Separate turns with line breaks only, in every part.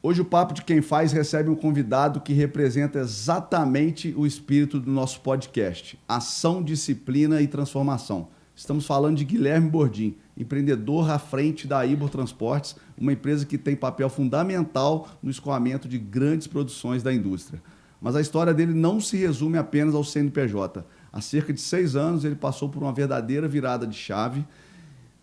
Hoje o Papo de Quem Faz recebe um convidado que representa exatamente o espírito do nosso podcast: ação, disciplina e transformação. Estamos falando de Guilherme Bordim, empreendedor à frente da Ibor Transportes, uma empresa que tem papel fundamental no escoamento de grandes produções da indústria. Mas a história dele não se resume apenas ao CNPJ. Há cerca de 6 anos ele passou por uma verdadeira virada de chave.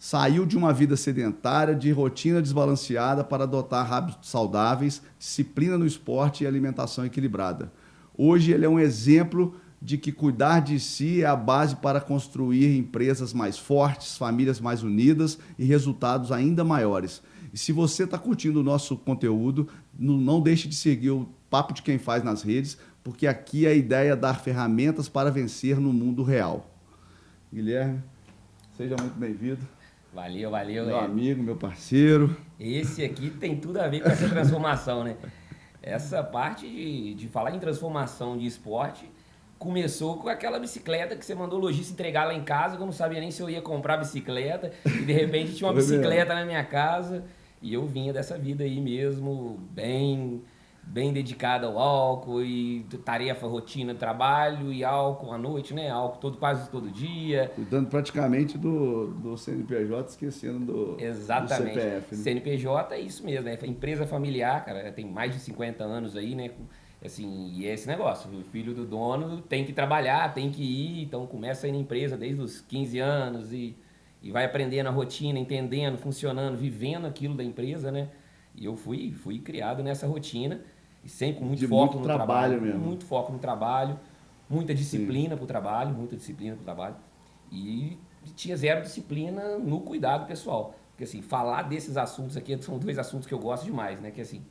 Saiu de uma vida sedentária, de rotina desbalanceada para adotar hábitos saudáveis, disciplina no esporte e alimentação equilibrada. Hoje ele é um exemplo de que cuidar de si é a base para construir empresas mais fortes, famílias mais unidas e resultados ainda maiores. E se você está curtindo o nosso conteúdo, não deixe de seguir o Papo de Quem Faz nas redes, porque aqui a ideia é dar ferramentas para vencer no mundo real. Guilherme, seja muito bem-vindo.
Valeu.
Meu amigo, meu parceiro.
Esse aqui tem tudo a ver com essa transformação, né? Essa parte de falar em transformação de esporte começou com aquela bicicleta que você mandou o lojista entregar lá em casa, que eu não sabia nem se eu ia comprar bicicleta, e de repente tinha uma bicicleta na minha casa, e eu vinha dessa vida aí mesmo, bem dedicado ao álcool e tarefa, rotina, trabalho e álcool à noite, né? Álcool quase todo dia.
Cuidando praticamente do CNPJ, esquecendo do CPF. Né?
CNPJ é isso mesmo, né? Empresa familiar, cara, tem mais de 50 anos aí, né? Assim, e é esse negócio, o filho do dono tem que trabalhar, tem que ir, então começa aí na empresa desde os 15 anos e vai aprendendo a rotina, entendendo, funcionando, vivendo aquilo da empresa, né? E eu fui criado nessa rotina. E sempre com muito foco no trabalho mesmo. Muito foco no trabalho, muita disciplina para o trabalho, E tinha zero disciplina no cuidado pessoal. Porque assim, falar desses assuntos aqui são 2 assuntos que eu gosto demais, né? Que assim,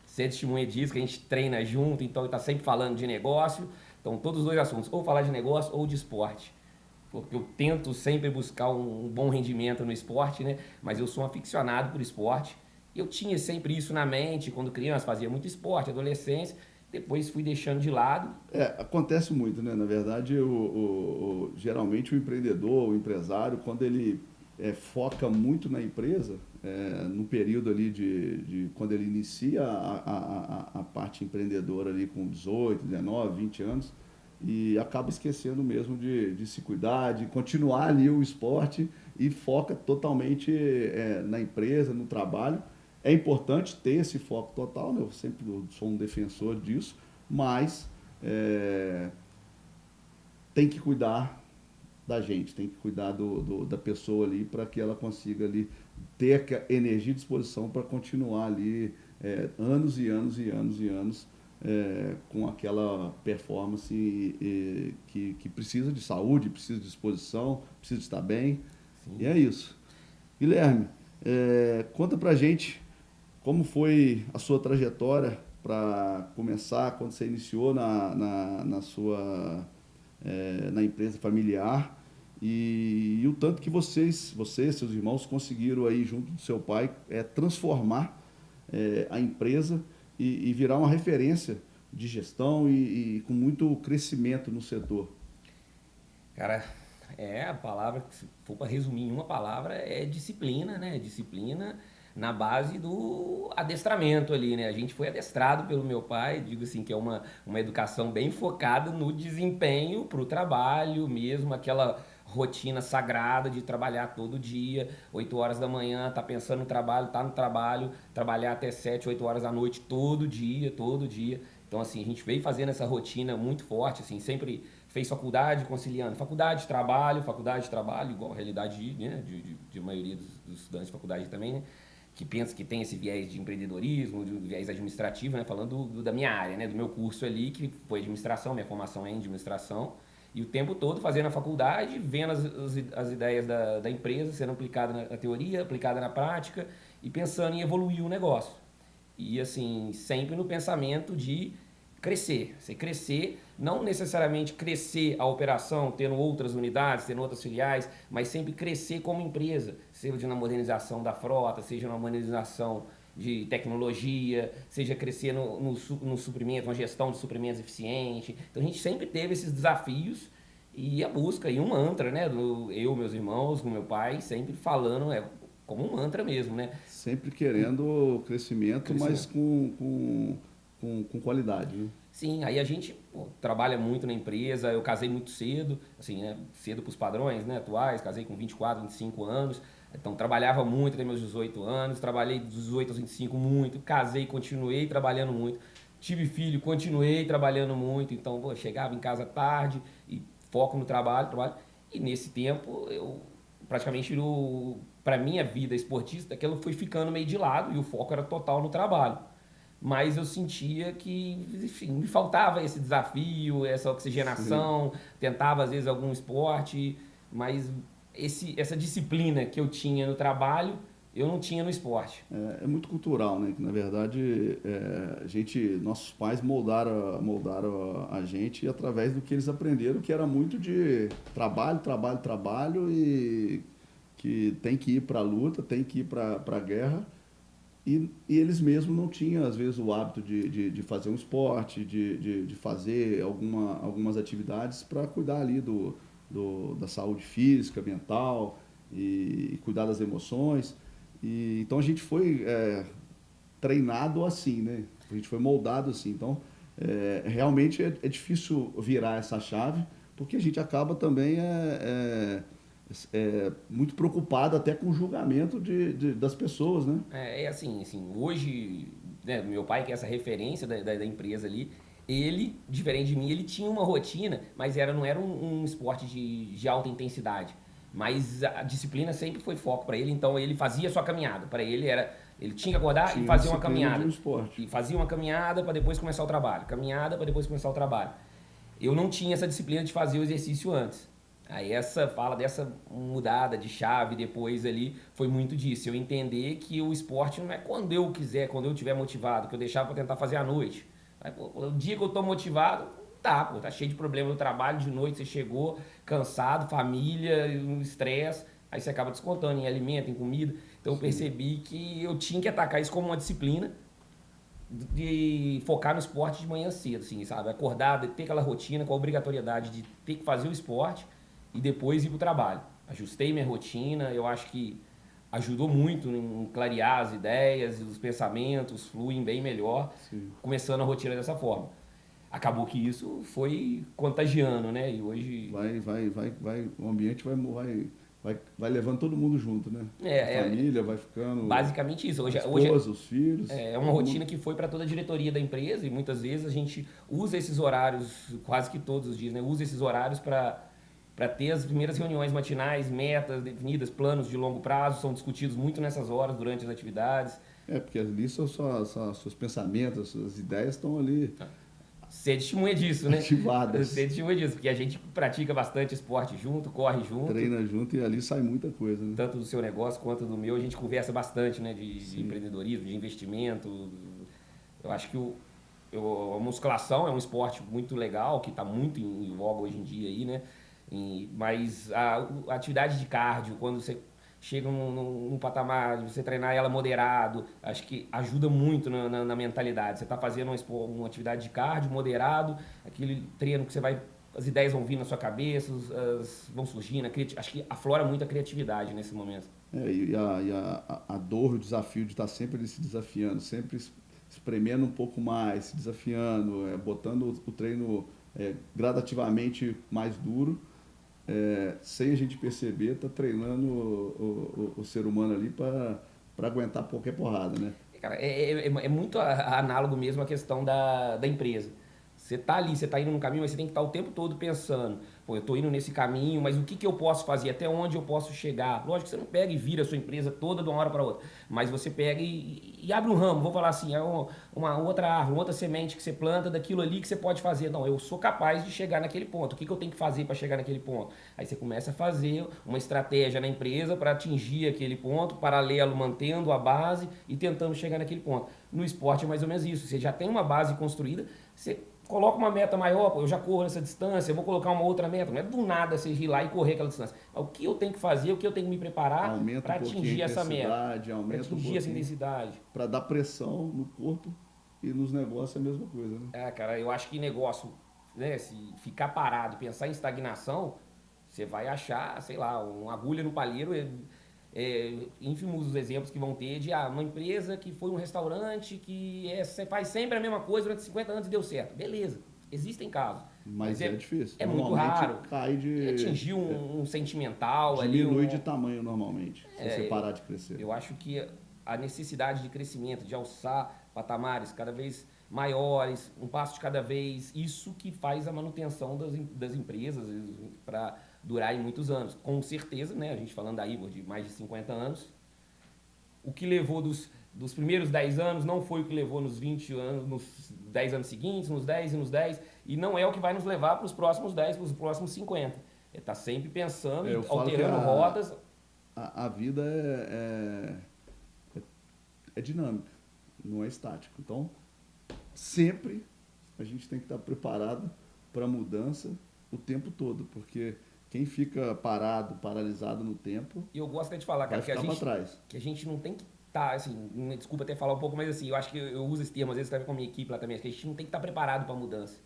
ser testemunha disso, que a gente treina junto, então está sempre falando de negócio. Então todos os 2 assuntos, ou falar de negócio ou de esporte. Porque eu tento sempre buscar um bom rendimento no esporte, né? Mas eu sou um aficionado por esporte. Eu tinha sempre isso na mente, quando criança, fazia muito esporte, adolescência, depois fui deixando de lado.
Acontece muito, né? Na verdade, geralmente o empreendedor, o empresário, quando ele foca muito na empresa, no período ali de quando ele inicia a parte empreendedora ali com 18, 19, 20 anos, e acaba esquecendo mesmo de se cuidar, de continuar ali o esporte e foca totalmente na empresa, no trabalho. É importante ter esse foco total, né? Eu sempre sou um defensor disso, mas tem que cuidar da gente, tem que cuidar da pessoa ali para que ela consiga ali ter energia e disposição para continuar ali anos e anos e anos e anos com aquela performance que precisa de saúde, precisa de disposição, precisa de estar bem. Sim. E é isso. Guilherme, conta pra gente como foi a sua trajetória para começar, quando você iniciou na empresa familiar e o tanto que você e seus irmãos conseguiram aí junto do seu pai transformar a empresa e virar uma referência de gestão e com muito crescimento no setor.
Cara, a palavra, se for para resumir em uma palavra, é disciplina, né? Disciplina na base do adestramento ali, né? A gente foi adestrado pelo meu pai, digo assim, que é uma educação bem focada no desempenho para o trabalho mesmo, aquela rotina sagrada de trabalhar todo dia, 8 horas da manhã, tá pensando no trabalho, tá no trabalho, trabalhar até 7, 8 horas da noite, todo dia. Então, assim, a gente veio fazendo essa rotina muito forte, assim, sempre fez faculdade, conciliando faculdade, trabalho, igual a realidade, né, de maioria dos estudantes de faculdade também, né? Que pensa que tem esse viés de empreendedorismo, de viés administrativo, né? Falando da minha área, né? Do meu curso ali, que foi administração, minha formação é em administração, e o tempo todo fazendo a faculdade, vendo as ideias da empresa sendo aplicada na teoria, aplicada na prática, e pensando em evoluir o negócio. E assim, sempre no pensamento de crescer. Você crescer, não necessariamente crescer a operação, tendo outras unidades, tendo outras filiais, mas sempre crescer como empresa, seja na modernização da frota, seja na modernização de tecnologia, seja crescer no suprimento, uma gestão de suprimentos eficiente. Então a gente sempre teve esses desafios e a busca, e um mantra, né? Eu, meus irmãos, com meu pai, sempre falando, como um mantra mesmo, né?
Sempre querendo crescimento, mas com qualidade, né?
Sim, aí a gente trabalha muito na empresa, eu casei muito cedo, assim, né, cedo para os padrões, né, atuais, casei com 24, 25 anos, então trabalhava muito até meus 18 anos, trabalhei dos 18 aos 25 muito, casei, continuei trabalhando muito, tive filho, continuei trabalhando muito, então chegava em casa tarde e foco no trabalho, e nesse tempo eu praticamente, para minha vida esportista, aquilo foi ficando meio de lado e o foco era total no trabalho, mas eu sentia que, enfim, me faltava esse desafio, essa
Sim.
oxigenação, tentava às vezes algum esporte, mas essa disciplina que eu tinha no trabalho, eu não tinha no esporte.
É muito cultural, né? Que na verdade nossos pais moldaram a gente através do que eles aprenderam, que era muito de trabalho, trabalho, trabalho e que tem que ir para a luta, tem que ir para a guerra. E eles mesmos não tinham, às vezes, o hábito de fazer um esporte, de fazer algumas atividades para cuidar ali da saúde física, mental e cuidar das emoções. Então a gente foi treinado assim, né? A gente foi moldado assim. Então, realmente é difícil virar essa chave, porque a gente acaba também muito preocupado até com o julgamento das pessoas, né?
Assim, hoje, né, meu pai, que é essa referência da empresa ali, ele, diferente de mim, ele tinha uma rotina, mas não era um esporte de alta intensidade. Mas a disciplina sempre foi foco para ele, então ele fazia a sua caminhada. Para ele ele tinha que acordar e
Tinha
fazer uma
disciplina de
caminhada.
um esporte.
E fazia uma caminhada para depois começar o trabalho. Caminhada para depois começar o trabalho. Eu não tinha essa disciplina de fazer o exercício antes. Aí essa fala dessa mudada de chave depois ali foi muito disso. Eu entender que o esporte não é quando eu quiser, quando eu estiver motivado, que eu deixava para tentar fazer à noite. Aí, pô, o dia que eu tô motivado, tá cheio de problema no trabalho, de noite você chegou cansado, família, um estresse, aí você acaba descontando em alimento, em comida. Então eu
Sim.
percebi que eu tinha que atacar isso como uma disciplina de focar no esporte de manhã cedo, assim, sabe? Acordar, ter aquela rotina com a obrigatoriedade de ter que fazer o esporte e depois ir para o trabalho. Ajustei minha rotina, eu acho que ajudou muito em clarear as ideias e os pensamentos, fluem bem melhor,
Sim.
começando a rotina dessa forma. Acabou que isso foi contagiando, né? E hoje
O ambiente vai levando todo mundo junto, né? A
é
família vai ficando,
basicamente isso.
a
Hoje
esposa, os filhos,
é uma
todo
rotina
mundo.
que foi para toda a diretoria da empresa e muitas vezes a gente usa esses horários, quase que todos os dias, né? Usa esses horários para ter as primeiras reuniões matinais, metas definidas, planos de longo prazo, são discutidos muito nessas horas durante as atividades.
Porque ali seus pensamentos, suas ideias estão ali
Ser testemunha disso, né? Ser
ativadas.
testemunha disso, porque a gente pratica bastante esporte junto, corre junto,
Treina junto e ali sai muita coisa, né?
tanto do seu negócio quanto do meu, a gente conversa bastante, né? De
Sim.
empreendedorismo, de investimento. Eu acho que a musculação é um esporte muito legal, que está muito em voga hoje em dia aí, né? Mas a atividade de cardio, quando você chega num patamar de você treinar ela moderado, acho que ajuda muito na mentalidade. Você está fazendo uma atividade de cardio moderado, aquele treino que você vai, as ideias vão vir na sua cabeça, vão surgindo, acho que aflora muito a criatividade nesse momento.
A dor, o desafio de estar sempre ali se desafiando, sempre espremendo um pouco mais, se desafiando, botando o treino gradativamente mais duro, sem a gente perceber, está treinando o ser humano ali para aguentar qualquer porrada, né?
Cara, é muito análogo mesmo à questão da empresa. Você tá ali, você tá indo num caminho, mas você tem que estar o tempo todo pensando, pô, eu tô indo nesse caminho, mas o que que eu posso fazer? Até onde eu posso chegar? Lógico que você não pega e vira a sua empresa toda de uma hora para outra, mas você pega e abre um ramo, vou falar assim, uma outra árvore, uma outra semente que você planta daquilo ali que você pode fazer. Não, eu sou capaz de chegar naquele ponto. O que que eu tenho que fazer para chegar naquele ponto? Aí você começa a fazer uma estratégia na empresa para atingir aquele ponto, paralelo, mantendo a base e tentando chegar naquele ponto. No esporte é mais ou menos isso. Você já tem uma base construída, você coloca uma meta maior, pô, eu já corro nessa distância, eu vou colocar uma outra meta. Não é do nada você ir lá e correr aquela distância. Mas o que eu tenho que fazer, o que eu tenho que me preparar
Aumenta
para
um pouquinho a
atingir essa meta,
intensidade,
para
aumenta um
atingir essa
pouquinho
intensidade.
para dar pressão no corpo e nos negócios é a mesma coisa, né?
Cara, eu acho que negócio, né, se ficar parado e pensar em estagnação, você vai achar, sei lá, uma agulha no palheiro. ínfimos os exemplos que vão ter de uma empresa que foi um restaurante que faz sempre a mesma coisa durante 50 anos e deu certo. Beleza, existem casos.
Mas é difícil.
É muito raro.
Cai de...
Atingir um sentimental ali.
Diminui de tamanho normalmente, se você parar de crescer.
Eu acho que a necessidade de crescimento, de alçar patamares cada vez maiores, um passo de cada vez, isso que faz a manutenção das empresas para durar em muitos anos. Com certeza, né, a gente falando da Ivor de mais de 50 anos, o que levou dos primeiros 10 anos não foi o que levou nos 20 anos, nos 10 anos seguintes, nos 10 e nos 10, e não é o que vai nos levar para os próximos 10, para os próximos 50. Está sempre pensando, alterando rodas.
A vida é dinâmica, não é estática. Então, sempre a gente tem que estar preparado para a mudança o tempo todo, porque quem fica paralisado no tempo...
E eu gosto até de falar, cara, que a gente não tem que estar, assim, desculpa até falar um pouco, mas assim, eu acho que eu uso esse termo, às vezes também com a minha equipe lá também, que a gente não tem que estar preparado para a mudança.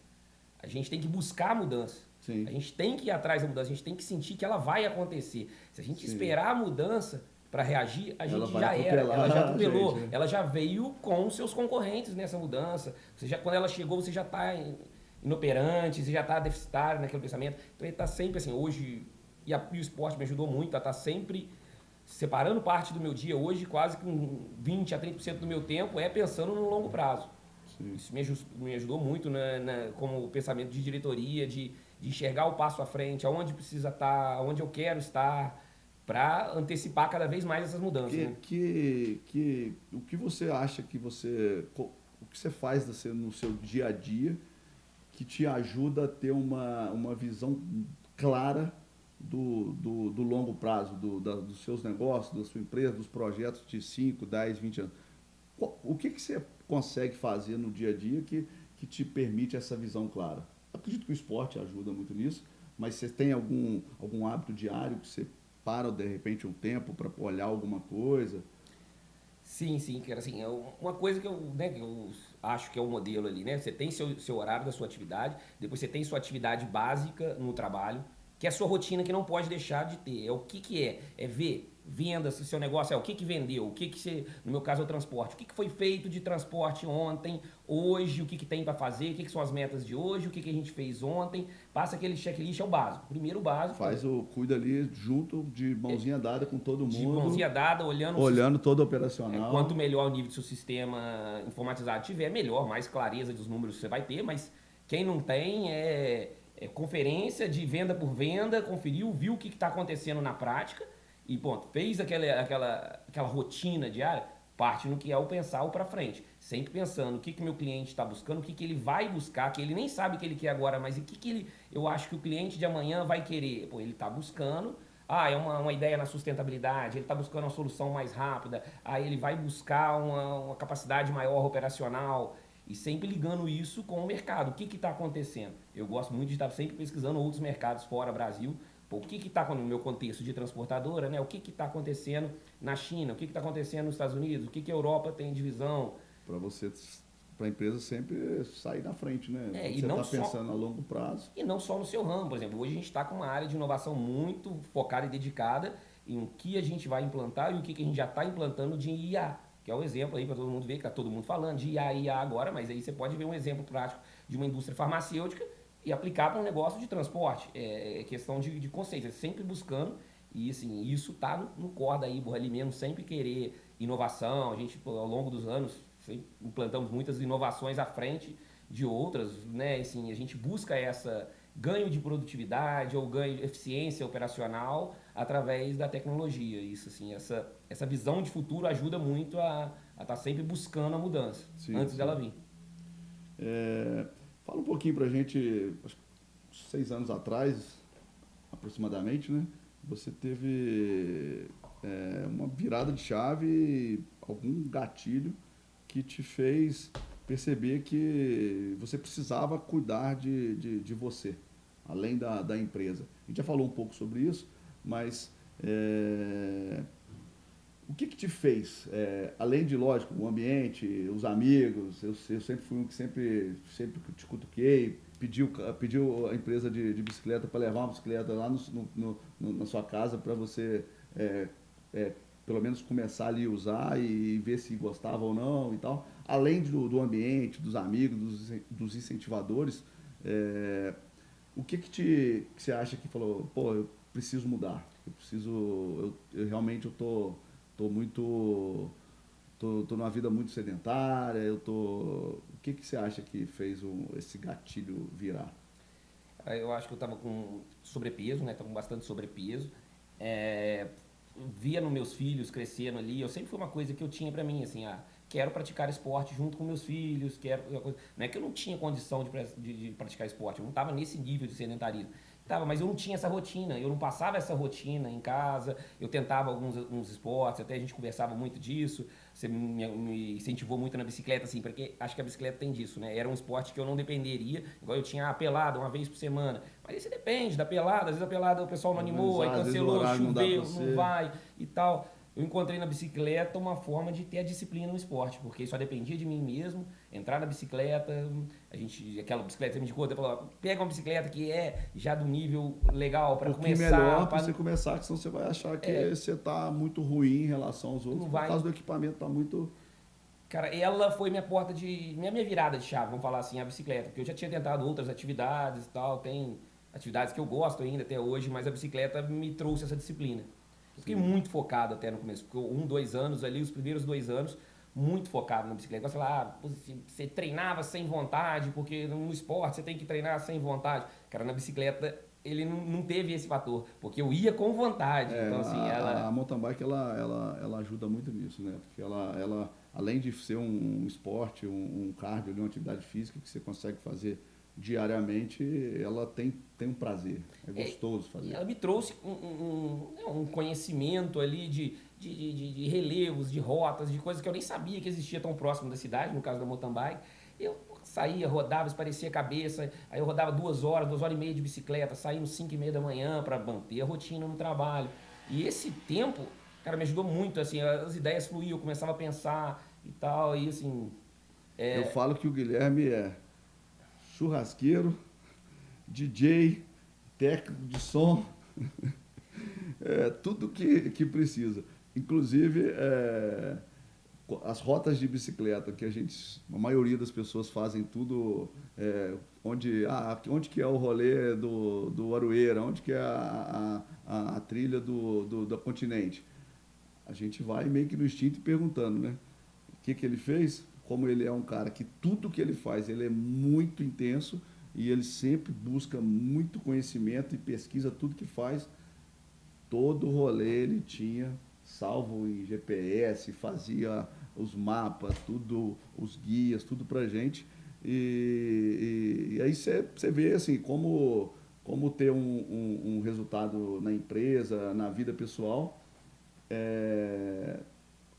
A gente tem que buscar a mudança.
Sim.
A gente tem que ir atrás da mudança, a gente tem que sentir que ela vai acontecer. Se a gente esperar a mudança para reagir, a gente já era, ela já atropelou, gente, né? Ela já veio com seus concorrentes nessa mudança. Quando ela chegou, você já está inoperante, você já está deficitário naquele pensamento. Então ele está sempre assim, hoje, e o esporte me ajudou muito a estar sempre separando parte do meu dia, hoje quase com 20 a 30% do meu tempo pensando no longo prazo. Sim. Isso me ajudou muito como pensamento de diretoria, de enxergar o passo à frente, aonde precisa estar, aonde eu quero estar, para antecipar cada vez mais essas mudanças.
O que você acha que o que você faz no seu dia a dia que te ajuda a ter uma visão clara do longo prazo, dos seus negócios, da sua empresa, dos projetos de 5, 10, 20 anos? O que você consegue fazer no dia a dia que te permite essa visão clara? Eu acredito que o esporte ajuda muito nisso, mas você tem algum hábito diário que você para, de repente, um tempo para olhar alguma coisa?
Sim, cara, assim, uma coisa que eu acho que é o modelo ali, né? Você tem seu horário da sua atividade, depois você tem sua atividade básica no trabalho, que é a sua rotina que não pode deixar de ter. É o que é? É ver vendas, se seu negócio o que vendeu, no meu caso é o transporte, o que foi feito de transporte ontem, hoje, o que tem para fazer, o que são as metas de hoje, o que a gente fez ontem, passa aquele checklist, é o básico. Primeiro o básico.
Cuida ali junto, de mãozinha dada com todo mundo.
De mãozinha dada,
olhando todo operacional.
Quanto melhor o nível do seu sistema informatizado tiver, melhor, mais clareza dos números você vai ter, mas quem não tem conferência de venda por venda, conferiu, viu o que está acontecendo na prática, e ponto, fez aquela rotina diária, parte no que é o pensar o para frente. Sempre pensando o que meu cliente está buscando, o que ele vai buscar, que ele nem sabe o que ele quer agora, mas o que eu acho que o cliente de amanhã vai querer. Ele está buscando, é uma ideia na sustentabilidade, ele está buscando uma solução mais rápida, ele vai buscar uma capacidade maior operacional, e sempre ligando isso com o mercado. O que está acontecendo? Eu gosto muito de estar sempre pesquisando outros mercados fora Brasil. O que está no meu contexto de transportadora, né? O que está acontecendo na China? O que está acontecendo nos Estados Unidos? O que a Europa tem de visão?
Para a empresa sempre sair na frente, né?
Você está
pensando a longo prazo.
E não só no seu ramo, por exemplo. Hoje a gente está com uma área de inovação muito focada e dedicada em o que a gente vai implantar e o que a gente já está implantando de IA. Que é o exemplo aí para todo mundo ver, que está todo mundo falando de IA agora, mas aí você pode ver um exemplo prático de uma indústria farmacêutica e aplicar para um negócio de transporte. É questão de conceito, sempre buscando, e assim, isso está no core da Ivor ali mesmo, sempre querer inovação. A gente, ao longo dos anos, implantamos muitas inovações à frente de outras, né? Assim, a gente busca essa ganho de produtividade ou ganho de eficiência operacional através da tecnologia. Isso, assim, essa visão de futuro ajuda muito a estar sempre buscando a mudança, antes dela vir.
Fala um pouquinho pra gente, 6 anos atrás, aproximadamente, né? Você teve uma virada de chave, algum gatilho que te fez perceber que você precisava cuidar de você, além da empresa. A gente já falou um pouco sobre isso, mas o que te fez? Além de, lógico, o ambiente, os amigos, eu sempre fui um que sempre te cutuquei, pediu a empresa de bicicleta para levar uma bicicleta lá na sua casa para você pelo menos começar ali a usar e ver se gostava ou não e tal. Além do ambiente, dos amigos, dos incentivadores, o que você acha que falou, pô, eu preciso mudar, eu realmente tô muito, tô numa vida muito sedentária, o que você acha que fez esse gatilho virar?
Eu acho que eu estava com sobrepeso, né? Tava com bastante sobrepeso. É, via nos meus filhos crescendo ali. Eu sempre foi uma coisa que eu tinha para mim, assim, quero praticar esporte junto com meus filhos, não é que eu não tinha condição de praticar esporte, eu não estava nesse nível de sedentarismo. Tava, mas eu não tinha essa rotina, eu não passava essa rotina em casa, eu tentava alguns esportes, até a gente conversava muito disso, você me incentivou muito na bicicleta, assim, porque acho que a bicicleta tem disso, né? Era um esporte que eu não dependeria, igual eu tinha a pelada uma vez por semana, mas aí você depende da pelada, às vezes a pelada o pessoal não animou, aí cancelou, choveu, não vai e tal. Eu encontrei na bicicleta uma forma de ter a disciplina no esporte, porque só dependia de mim mesmo, entrar na bicicleta, aquela bicicleta que você me indicou, você falou, pega uma bicicleta que é já do nível legal para começar.
Melhor para você começar, senão você vai achar que você está muito ruim em relação aos outros, por causa do equipamento está muito...
Cara, ela foi minha virada de chave, vamos falar assim, a bicicleta, porque eu já tinha tentado outras atividades e tal, tem atividades que eu gosto ainda até hoje, mas a bicicleta me trouxe essa disciplina. Eu fiquei muito focado até no começo, porque 2 anos ali, os primeiros 2 anos, muito focado na bicicleta. Você fala, você treinava sem vontade, porque no esporte você tem que treinar sem vontade. Cara, na bicicleta ele não teve esse fator, porque eu ia com vontade. Então, assim,
a mountain bike ela ajuda muito nisso, né? Porque ela além de ser um esporte, um cardio, uma atividade física que você consegue fazer diariamente, ela tem um prazer, é gostoso fazer.
Ela me trouxe um conhecimento ali de relevos, de rotas, de coisas que eu nem sabia que existia tão próximo da cidade, no caso da mountain bike. Eu saía, rodava, esparecia a cabeça, aí eu rodava 2 horas e meia de bicicleta, saía às 5:30 da manhã para manter a rotina no trabalho. E esse tempo, cara, me ajudou muito, assim, as ideias fluíam, eu começava a pensar e tal, e assim...
Eu falo que o Guilherme é churrasqueiro, DJ, técnico de som, tudo que precisa. Inclusive, as rotas de bicicleta que a maioria das pessoas fazem tudo, onde que é o rolê do Aroeira, onde que é a trilha do continente. A gente vai meio que no instinto perguntando, né? O que ele fez? Como ele é um cara que tudo que ele faz, ele é muito intenso e ele sempre busca muito conhecimento e pesquisa tudo que faz. Todo rolê ele tinha salvo em GPS, fazia os mapas, tudo, os guias, tudo pra gente. E aí você vê assim, como ter um resultado na empresa, na vida pessoal,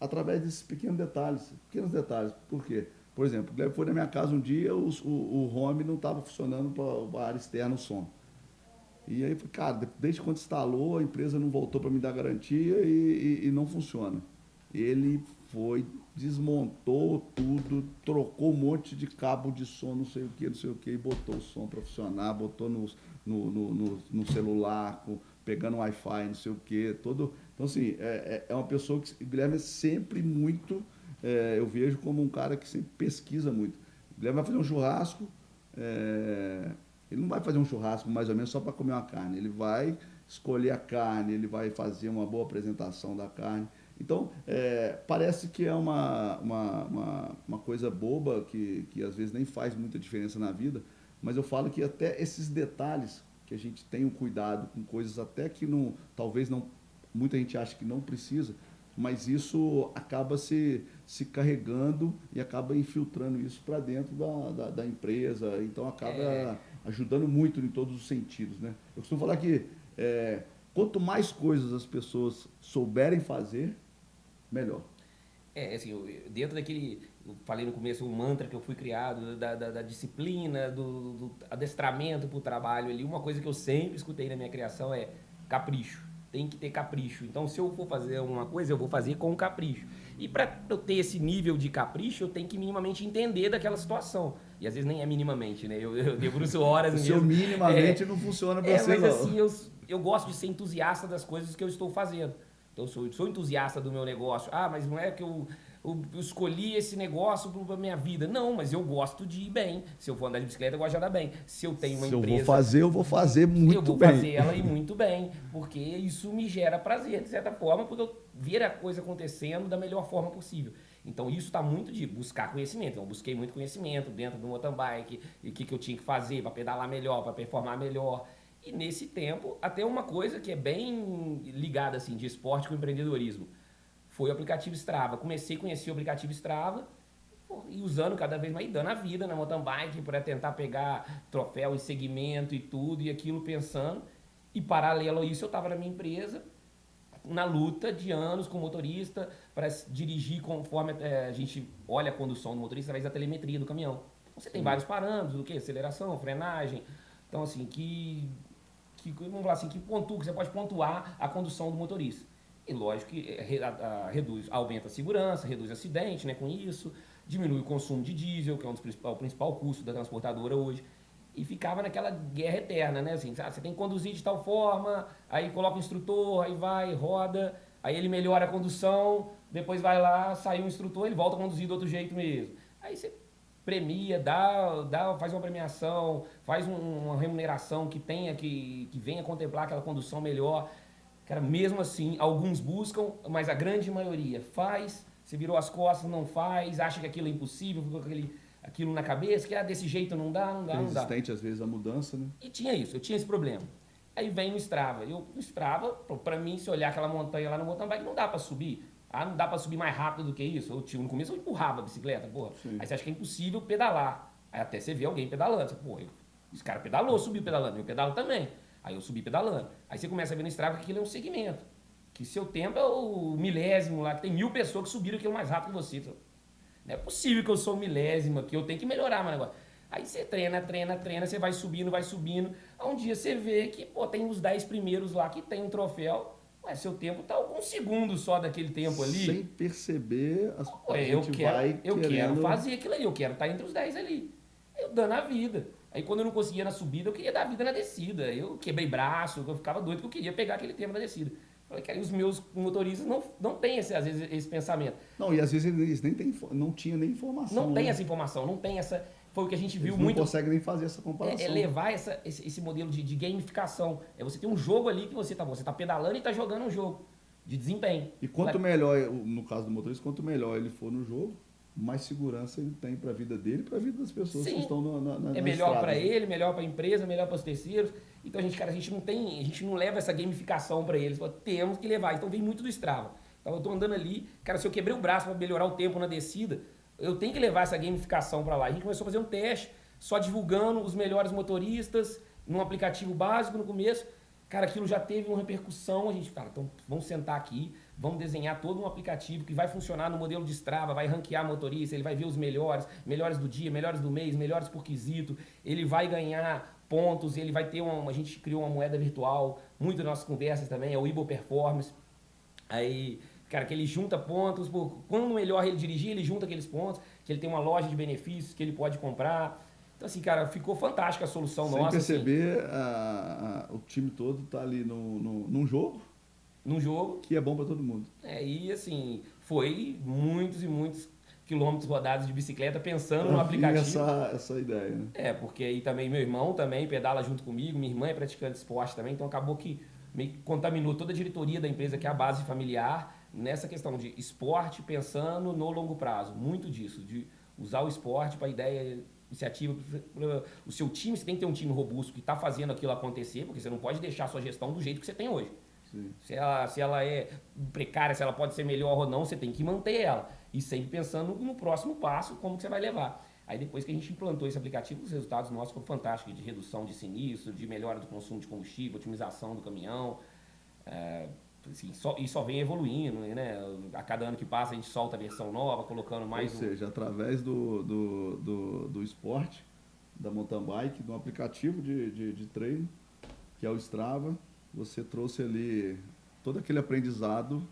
através desses pequenos detalhes. Por quê? Por exemplo, ele foi na minha casa um dia, o home não estava funcionando para a área externa, o som. E aí, cara, desde quando instalou, a empresa não voltou para me dar garantia e não funciona. Ele desmontou tudo, trocou um monte de cabo de som, não sei o que, e botou o som para funcionar, botou no celular, pegando Wi-Fi, não sei o que, todo... Então, assim, é uma pessoa que... O Guilherme é sempre muito... eu vejo como um cara que sempre pesquisa muito. O Guilherme vai fazer um churrasco... ele não vai fazer um churrasco mais ou menos só para comer uma carne. Ele vai escolher a carne, ele vai fazer uma boa apresentação da carne. Então, parece que é uma coisa boba que às vezes nem faz muita diferença na vida, mas eu falo que até esses detalhes que a gente tem um cuidado com coisas até que talvez muita gente acha que não precisa, mas isso acaba se carregando e acaba infiltrando isso para dentro da empresa, então acaba ajudando muito em todos os sentidos, né? Eu costumo falar que quanto mais coisas as pessoas souberem fazer, melhor.
Assim, dentro daquele, eu falei no começo, o mantra que eu fui criado, da disciplina, do adestramento para o trabalho ali, uma coisa que eu sempre escutei na minha criação é capricho. Tem que ter capricho. Então, se eu for fazer uma coisa, eu vou fazer com capricho. E para eu ter esse nível de capricho, eu tenho que minimamente entender daquela situação. E às vezes nem é minimamente, né? Eu debruço horas mesmo.
O seu minimamente não funciona para você,
mas assim, eu gosto de ser entusiasta das coisas que eu estou fazendo. Então, eu sou entusiasta do meu negócio. Ah, mas não é que eu escolhi esse negócio para minha vida. Não, mas eu gosto de ir bem. Se eu for andar de bicicleta, eu gosto de andar bem. Se eu tenho uma
Se
empresa...
eu vou fazer muito bem.
Eu vou fazer ela ir muito bem, porque isso me gera prazer, de certa forma, porque eu ver a coisa acontecendo da melhor forma possível. Então, isso está muito de buscar conhecimento. Então, eu busquei muito conhecimento dentro do mountain bike, e o que eu tinha que fazer para pedalar melhor, para performar melhor. E nesse tempo, até uma coisa que é bem ligada assim, de esporte com empreendedorismo, foi o aplicativo Strava. Comecei a conhecer o aplicativo Strava e usando cada vez mais, e dando a vida na mountain bike para tentar pegar troféu e segmento e tudo, e aquilo pensando. E paralelo a isso, eu estava na minha empresa, na luta de anos com o motorista, para dirigir conforme a gente olha a condução do motorista através da telemetria do caminhão. Então, você tem vários parâmetros, do que? Aceleração, frenagem. Então, assim, vamos falar assim, que você pode pontuar a condução do motorista. E lógico que aumenta a segurança, reduz acidente, né, com isso, diminui o consumo de diesel, que é o principal custo da transportadora hoje. E ficava naquela guerra eterna, né? Assim, você tem que conduzir de tal forma, aí coloca o instrutor, aí vai, roda, aí ele melhora a condução, depois vai lá, sai o instrutor, ele volta a conduzir do outro jeito mesmo. Aí você premia, faz uma premiação, faz uma remuneração que venha contemplar aquela condução melhor. Cara, mesmo assim, alguns buscam, mas a grande maioria faz, você virou as costas, não faz, acha que aquilo é impossível, ficou com aquilo na cabeça, que desse jeito não dá.
Resistente às vezes a mudança, né?
E eu tinha esse problema. Aí vem no Strava. No Strava, pra mim, se olhar aquela montanha lá no mountain bike, não dá pra subir. Não dá pra subir mais rápido do que isso. No começo eu empurrava a bicicleta, porra. Aí você acha que é impossível pedalar. Aí até você vê alguém pedalando. Você, porra, esse cara pedalou, subiu pedalando. Eu pedalo também. Aí eu subi pedalando. Aí você começa a ver no Strava que aquilo é um segmento. Que seu tempo é o milésimo lá, que tem 1000 pessoas que subiram aquilo mais rápido que você. Então, não é possível que eu sou o milésimo aqui, eu tenho que melhorar meu negócio. Aí você treina, você vai subindo. Um dia você vê que, tem os 10 primeiros lá que tem um troféu. Mas seu tempo tá alguns segundos só daquele tempo ali.
Sem perceber,
eu quero fazer aquilo ali, eu quero estar entre os 10 ali. Eu dando a vida. Aí quando eu não conseguia na subida, eu queria dar a vida na descida. Eu quebrei braço, eu ficava doido que eu queria pegar aquele tempo na descida. Falei que aí os meus motoristas não têm às vezes esse pensamento.
Não, e às vezes eles não tinham nem informação.
Não tem essa informação, não tem essa... Foi o que a gente viu
eles
muito.
Não consegue nem fazer essa comparação.
É levar esse modelo de gamificação. É você ter um jogo ali que você tá pedalando e tá jogando um jogo de desempenho.
E quanto melhor, no caso do motorista, quanto melhor ele for no jogo, mais segurança ele tem para a vida dele e para a vida das pessoas que estão na
É melhor para
estrada.
ele, melhor para a empresa, melhor para os terceiros. Então a gente não leva essa gamificação para eles. Temos que levar. Então vem muito do Strava. Então eu tô andando ali, cara, se eu quebrei o braço para melhorar o tempo na descida, eu tenho que levar essa gamificação para lá. A gente começou a fazer um teste, só divulgando os melhores motoristas num aplicativo básico no começo. Cara, aquilo já teve uma repercussão. A gente fala, então vamos sentar aqui, vamos desenhar todo um aplicativo que vai funcionar no modelo de Strava, vai ranquear motorista, ele vai ver os melhores do dia, melhores do mês, melhores por quesito, ele vai ganhar pontos, ele vai ter a gente criou uma moeda virtual, muito das nossas conversas também, é o Ibo Performance. Aí, cara, que ele junta pontos, quando melhor ele dirigir, ele junta aqueles pontos, que ele tem uma loja de benefícios que ele pode comprar. Então, assim, cara, ficou fantástica a solução nossa.
Sem perceber, assim, o time todo tá ali num jogo.
Num jogo.
Que é bom para todo mundo.
E, assim, foi muitos e muitos quilômetros rodados de bicicleta pensando no aplicativo.
Essa ideia, né?
Porque aí também meu irmão também pedala junto comigo, minha irmã é praticante de esporte também, então acabou que meio que contaminou toda a diretoria da empresa, que é a base familiar, nessa questão de esporte pensando no longo prazo. Muito disso, de usar o esporte para ideia, iniciativa, o seu time, você tem que ter um time robusto que está fazendo aquilo acontecer, porque você não pode deixar a sua gestão do jeito que você tem hoje.
Sim.
Se ela é precária, se ela pode ser melhor ou não, você tem que manter ela. E sempre pensando no próximo passo, como que você vai levar. Aí depois que a gente implantou esse aplicativo, os resultados nossos foram fantásticos, de redução de sinistro, de melhora do consumo de combustível, otimização do caminhão. Assim, só vem evoluindo, né? A cada ano que passa a gente solta a versão nova, colocando mais...
Ou seja, através do esporte, da mountain bike, do aplicativo de treino, que é o Strava, você trouxe ali todo aquele aprendizado,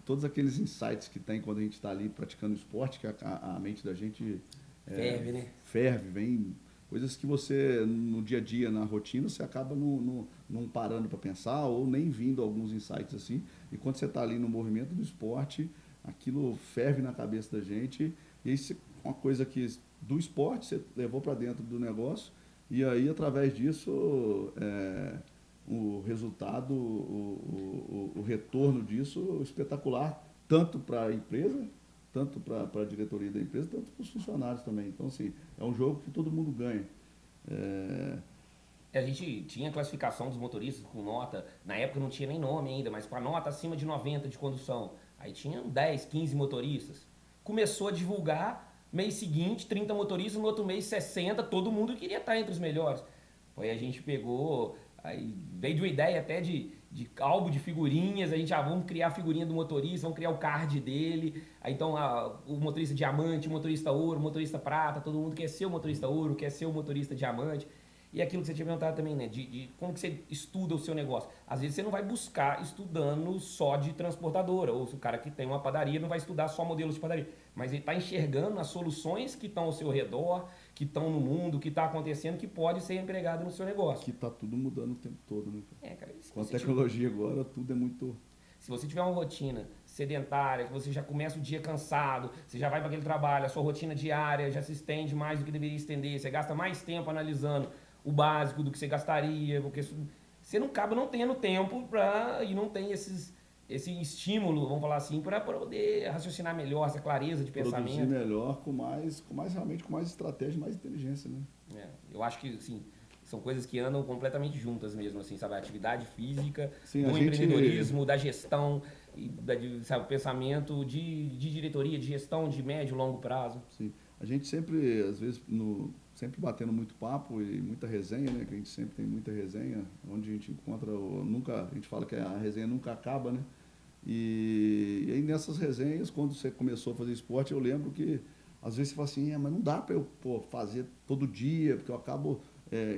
todos aqueles insights que tem quando a gente está ali praticando esporte, que a mente da gente
ferve, né?
Ferve, vem Coisas que você, no dia a dia, na rotina, você acaba não parando para pensar ou nem vindo alguns insights assim. E quando você está ali no movimento do esporte, aquilo ferve na cabeça da gente. E isso é uma coisa que do esporte você levou para dentro do negócio. E aí, através disso, o resultado, o retorno disso espetacular, tanto para a empresa, tanto para a diretoria da empresa, tanto para os funcionários também. Então, assim, é um jogo que todo mundo ganha.
A gente tinha classificação dos motoristas com nota, na época não tinha nem nome ainda, mas com a nota acima de 90 de condução. Aí tinham 10, 15 motoristas. Começou a divulgar, mês seguinte, 30 motoristas, no outro mês 60, todo mundo queria estar entre os melhores. Aí a gente pegou, aí veio de uma ideia até de álbum de figurinhas, a gente, vamos criar a figurinha do motorista, vamos criar o card dele. Aí então o motorista diamante, o motorista ouro, o motorista prata, todo mundo quer ser o motorista ouro, quer ser o motorista diamante. E aquilo que você tinha perguntado também, né? De como que você estuda o seu negócio. Às vezes você não vai buscar estudando só de transportadora. Ou se o cara que tem uma padaria não vai estudar só modelos de padaria. Mas ele está enxergando as soluções que estão ao seu redor, que estão no mundo, que está acontecendo, que pode ser empregado no seu negócio.
Que está tudo mudando o tempo todo, né?
Cara,
com a tecnologia agora, tudo é muito...
Se você tiver uma rotina sedentária, que você já começa o dia cansado, você já vai para aquele trabalho, a sua rotina diária já se estende mais do que deveria estender, você gasta mais tempo analisando o básico do que você gastaria, porque você não acaba não tendo tempo e não tem esse estímulo, vamos falar assim, para poder raciocinar melhor, essa clareza de pensamento.
Produzir melhor, com mais estratégia, mais inteligência, né?
Eu acho que, assim, são coisas que andam completamente juntas mesmo, assim, sabe? A atividade física,
Sim,
do empreendedorismo, da gestão, sabe, o pensamento de diretoria, de gestão de médio e longo prazo.
Sim. A gente sempre, às vezes, sempre batendo muito papo e muita resenha, né? Que a gente sempre tem muita resenha, onde a gente encontra, a gente fala que a resenha nunca acaba, né? E aí nessas resenhas, quando você começou a fazer esporte, eu lembro que às vezes você fala assim, mas não dá para eu fazer todo dia, porque eu acabo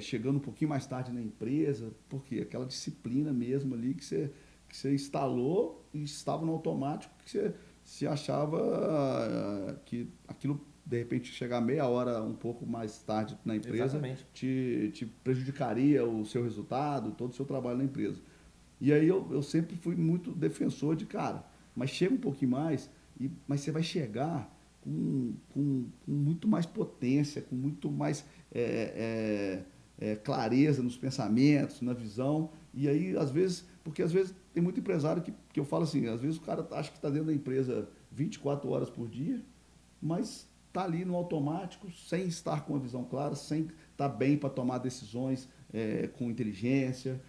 chegando um pouquinho mais tarde na empresa, porque aquela disciplina mesmo ali que você instalou e estava no automático, que você se achava que aquilo de repente chegar meia hora um pouco mais tarde na empresa te prejudicaria o seu resultado, todo o seu trabalho na empresa. E aí eu sempre fui muito defensor de, cara, mas chega um pouquinho mais, mas você vai chegar com muito mais potência, com muito mais clareza nos pensamentos, na visão. E aí, às vezes, porque às vezes tem muito empresário que eu falo assim, às vezes o cara acha que está dentro da empresa 24 horas por dia, mas está ali no automático, sem estar com a visão clara, sem estar bem para tomar decisões com inteligência,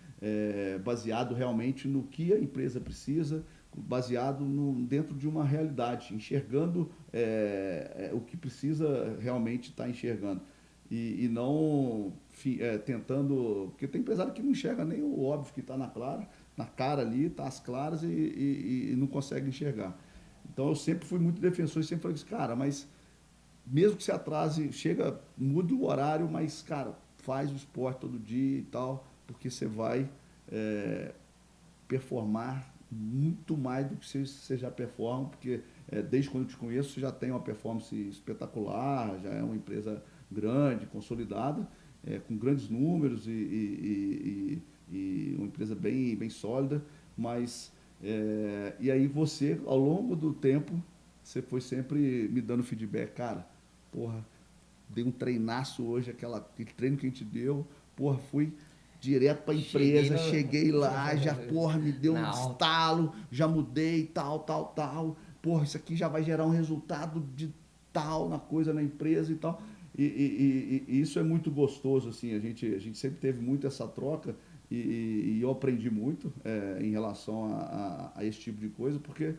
baseado realmente no que a empresa precisa, baseado dentro de uma realidade, enxergando o que precisa realmente estar enxergando. E não tentando... Porque tem empresário que não enxerga nem o óbvio que está na cara ali, está às claras e não consegue enxergar. Então eu sempre fui muito defensor e sempre falei assim, cara, mas mesmo que você atrase, muda o horário, mas, cara, faz o esporte todo dia e tal, porque você vai performar muito mais do que você já performa, porque desde quando eu te conheço, você já tem uma performance espetacular, já é uma empresa grande, consolidada, com grandes números e uma empresa bem, bem sólida, mas e aí você, ao longo do tempo, você foi sempre me dando feedback, cara, porra, dei um treinaço hoje, aquele treino que a gente deu, porra, fui direto para a empresa, cheguei lá, já, porra, me deu um estalo, já mudei, tal, porra, isso aqui já vai gerar um resultado de tal na coisa na empresa e tal. E isso é muito gostoso, assim, a gente sempre teve muito essa troca e eu aprendi muito em relação a esse tipo de coisa, porque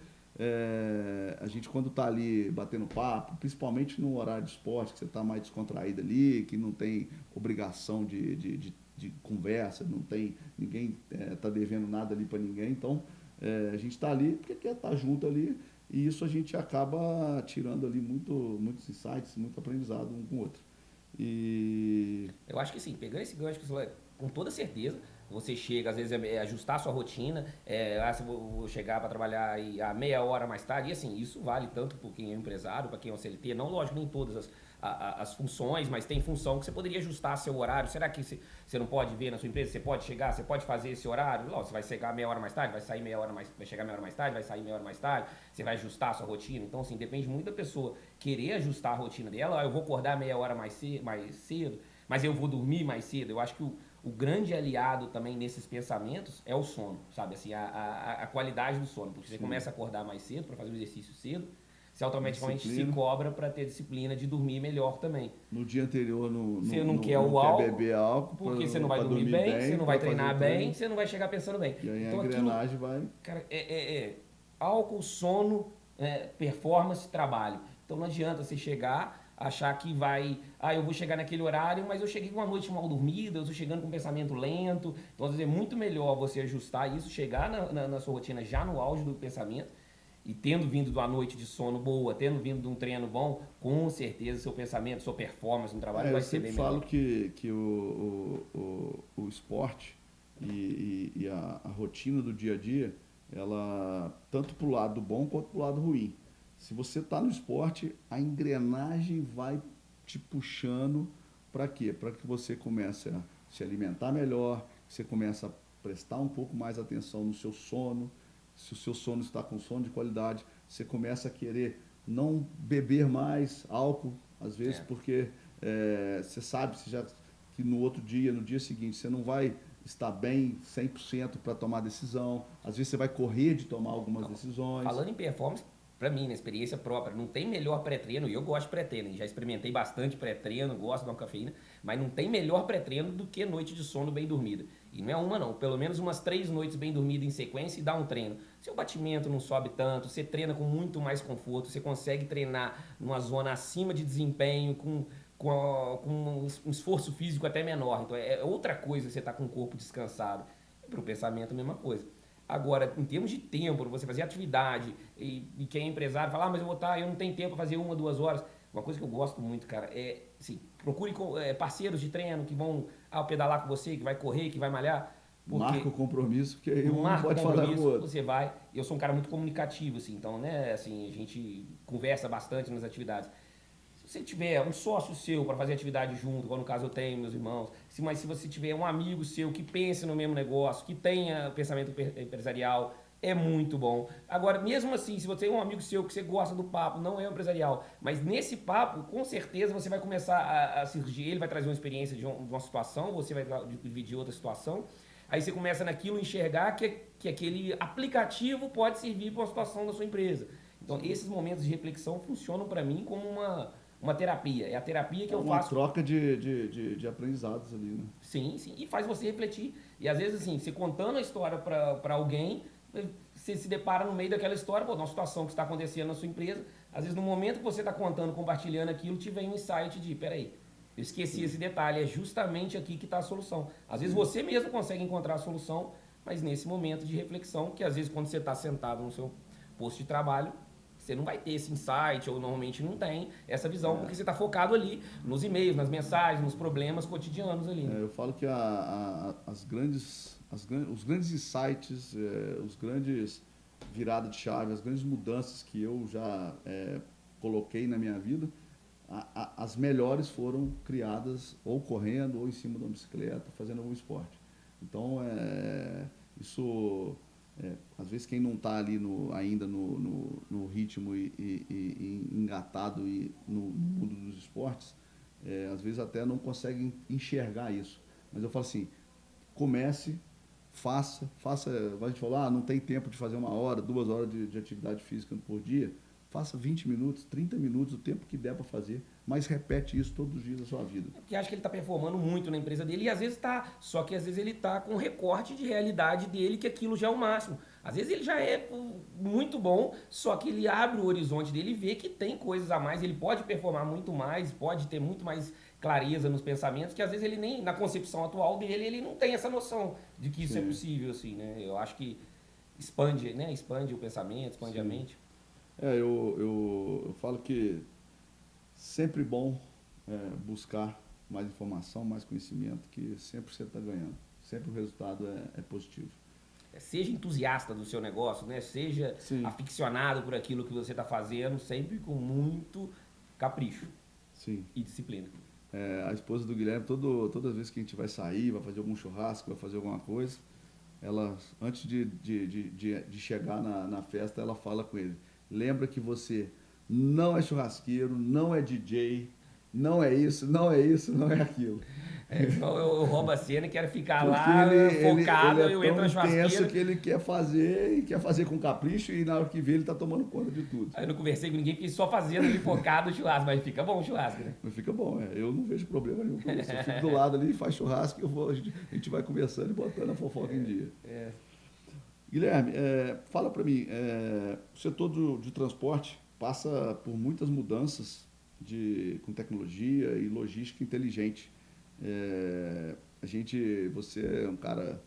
a gente quando está ali batendo papo, principalmente no horário de esporte, que você está mais descontraído ali, que não tem obrigação de conversa, não tem, ninguém está devendo nada ali para ninguém, então a gente está ali porque quer estar junto ali, e isso a gente acaba tirando ali muitos insights, muito aprendizado um com o outro. E
eu acho que sim, pegando esse gancho que você falou, com toda certeza, você chega, às vezes, ajustar a sua rotina, se eu vou chegar para trabalhar a meia hora mais tarde, e assim, isso vale tanto para quem é empresário, para quem é um CLT, não, lógico, nem todas as funções, mas tem função que você poderia ajustar seu horário. Será que você não pode ver na sua empresa? Você pode chegar, você pode fazer esse horário? Você vai chegar meia hora mais tarde, vai sair meia hora mais, vai chegar meia hora mais tarde, vai sair meia hora mais tarde, você vai ajustar a sua rotina. Então, assim, depende muito da pessoa querer ajustar a rotina dela. Eu vou acordar meia hora mais cedo, mas eu vou dormir mais cedo. Eu acho que o grande aliado também nesses pensamentos é o sono, sabe? Assim, a qualidade do sono. Porque você começa a acordar mais cedo para fazer o exercício cedo, você automaticamente se cobra para ter disciplina de dormir melhor também.
No dia anterior,
você não quer beber álcool, porque você não vai dormir bem, você não vai treinar bem, você não vai chegar pensando bem.
E aí então, a engrenagem vai...
Cara, álcool, sono, performance, trabalho. Então não adianta você chegar, achar que vai... eu vou chegar naquele horário, mas eu cheguei com uma noite mal dormida, eu estou chegando com um pensamento lento. Então, às vezes, é muito melhor você ajustar isso, chegar na sua rotina já no auge do pensamento, e tendo vindo de uma noite de sono boa, tendo vindo de um treino bom, com certeza seu pensamento, sua performance no trabalho vai ser bem melhor.
Eu sempre falo que o esporte e a rotina do dia a dia, ela tanto para o lado bom quanto para o lado ruim. Se você está no esporte, a engrenagem vai te puxando para quê? Para que você comece a se alimentar melhor, que você comece a prestar um pouco mais atenção no seu sono. Se o seu sono está com sono de qualidade, você começa a querer não beber mais álcool, às vezes, porque você sabe que no outro dia, no dia seguinte, você não vai estar bem 100% para tomar decisão. Às vezes você vai correr de tomar algumas decisões.
Falando em performance, para mim, na experiência própria, não tem melhor pré-treino, e eu gosto de pré-treino, já experimentei bastante pré-treino, gosto de uma cafeína, mas não tem melhor pré-treino do que noite de sono bem dormida. E não é uma não, pelo menos umas 3 noites bem dormidas em sequência e dá um treino. Seu batimento não sobe tanto, você treina com muito mais conforto, você consegue treinar numa zona acima de desempenho, com um esforço físico até menor. Então é outra coisa você estar com o corpo descansado. Para o pensamento, a mesma coisa. Agora, em termos de tempo, você fazer atividade, e quem é empresário fala, mas eu não tenho tempo para fazer 1, 2 horas. Uma coisa que eu gosto muito, cara, assim, procure parceiros de treino que vão pedalar com você, que vai correr, que vai malhar.
Marca o compromisso, que aí um pode falar com o outro.
Você vai. Eu sou um cara muito comunicativo, assim, então, né, assim, a gente conversa bastante nas atividades. Se você tiver um sócio seu para fazer atividade junto, igual no caso eu tenho, meus irmãos, mas se você tiver um amigo seu que pense no mesmo negócio, que tenha pensamento empresarial, é muito bom. Agora, mesmo assim, se você tem um amigo seu que você gosta do papo, não é empresarial, mas nesse papo, com certeza você vai começar a surgir, ele vai trazer uma experiência de uma situação, você vai dividir outra situação, aí você começa naquilo enxergar que aquele aplicativo pode servir para uma situação da sua empresa. Então, esses momentos de reflexão funcionam para mim como uma terapia. É a terapia que eu faço.
Uma troca de aprendizados ali, né?
Sim, sim. E faz você refletir. E às vezes, assim, você contando a história para alguém, você se depara no meio daquela história, uma situação que está acontecendo na sua empresa. Às vezes, no momento que você está contando, compartilhando aquilo, te vem um insight de, peraí, eu esqueci esse detalhe, é justamente aqui que está a solução. Às vezes você mesmo consegue encontrar a solução, mas nesse momento de reflexão, que às vezes quando você está sentado no seu posto de trabalho, você não vai ter esse insight, ou normalmente não tem essa visão, porque você está focado ali nos e-mails, nas mensagens, nos problemas cotidianos ali. Né?
Eu falo que os grandes insights, os grandes viradas de chave, as grandes mudanças que eu já coloquei na minha vida, as melhores foram criadas ou correndo, ou em cima de uma bicicleta, fazendo algum esporte. Então, isso... às vezes quem não está ali ainda no ritmo e engatado no mundo dos esportes, às vezes até não consegue enxergar isso. Mas eu falo assim, comece, faça. A gente falou, não tem tempo de fazer 1 hora, 2 horas de atividade física por dia. Faça 20 minutos, 30 minutos, o tempo que der para fazer, mas repete isso todos os dias da sua vida.
Porque acha que ele está performando muito na empresa dele e às vezes está, só que às vezes ele está com um recorte de realidade dele que aquilo já é o máximo. Às vezes ele já é muito bom, só que ele abre o horizonte dele e vê que tem coisas a mais, ele pode performar muito mais, pode ter muito mais clareza nos pensamentos, que às vezes ele nem, na concepção atual dele, ele não tem essa noção de que isso é possível, assim, né? Eu acho que expande o pensamento, expande a mente.
Eu falo que sempre bom buscar mais informação, mais conhecimento, que sempre você está ganhando. Sempre o resultado é positivo.
Seja entusiasta do seu negócio, né? Seja aficionado por aquilo que você está fazendo, sempre com muito capricho.
Sim.
e disciplina.
A esposa do Guilherme, todas as vezes que a gente vai sair, vai fazer algum churrasco, vai fazer alguma coisa, ela, antes de chegar na festa, ela fala com ele: lembra que você não é churrasqueiro, não é DJ, não é isso, não é isso, não é aquilo.
Então eu roubo a cena e quero ficar
Porque
lá
ele
focado,
é
eu
tão
entro na
intenso
churrasqueira.
que ele quer fazer, e quer fazer com capricho, e na hora que vê ele tá tomando conta de tudo.
Aí eu não conversei com ninguém, fiquei só fazendo ali focado no churrasco, mas fica bom o churrasco, né?
Mas fica bom, eu não vejo problema nenhum com isso. Eu fico do lado ali, faz churrasco, a gente vai conversando e botando a fofoca em dia. Guilherme, fala para mim, o setor de transporte passa por muitas mudanças com tecnologia e logística inteligente. Você é um cara,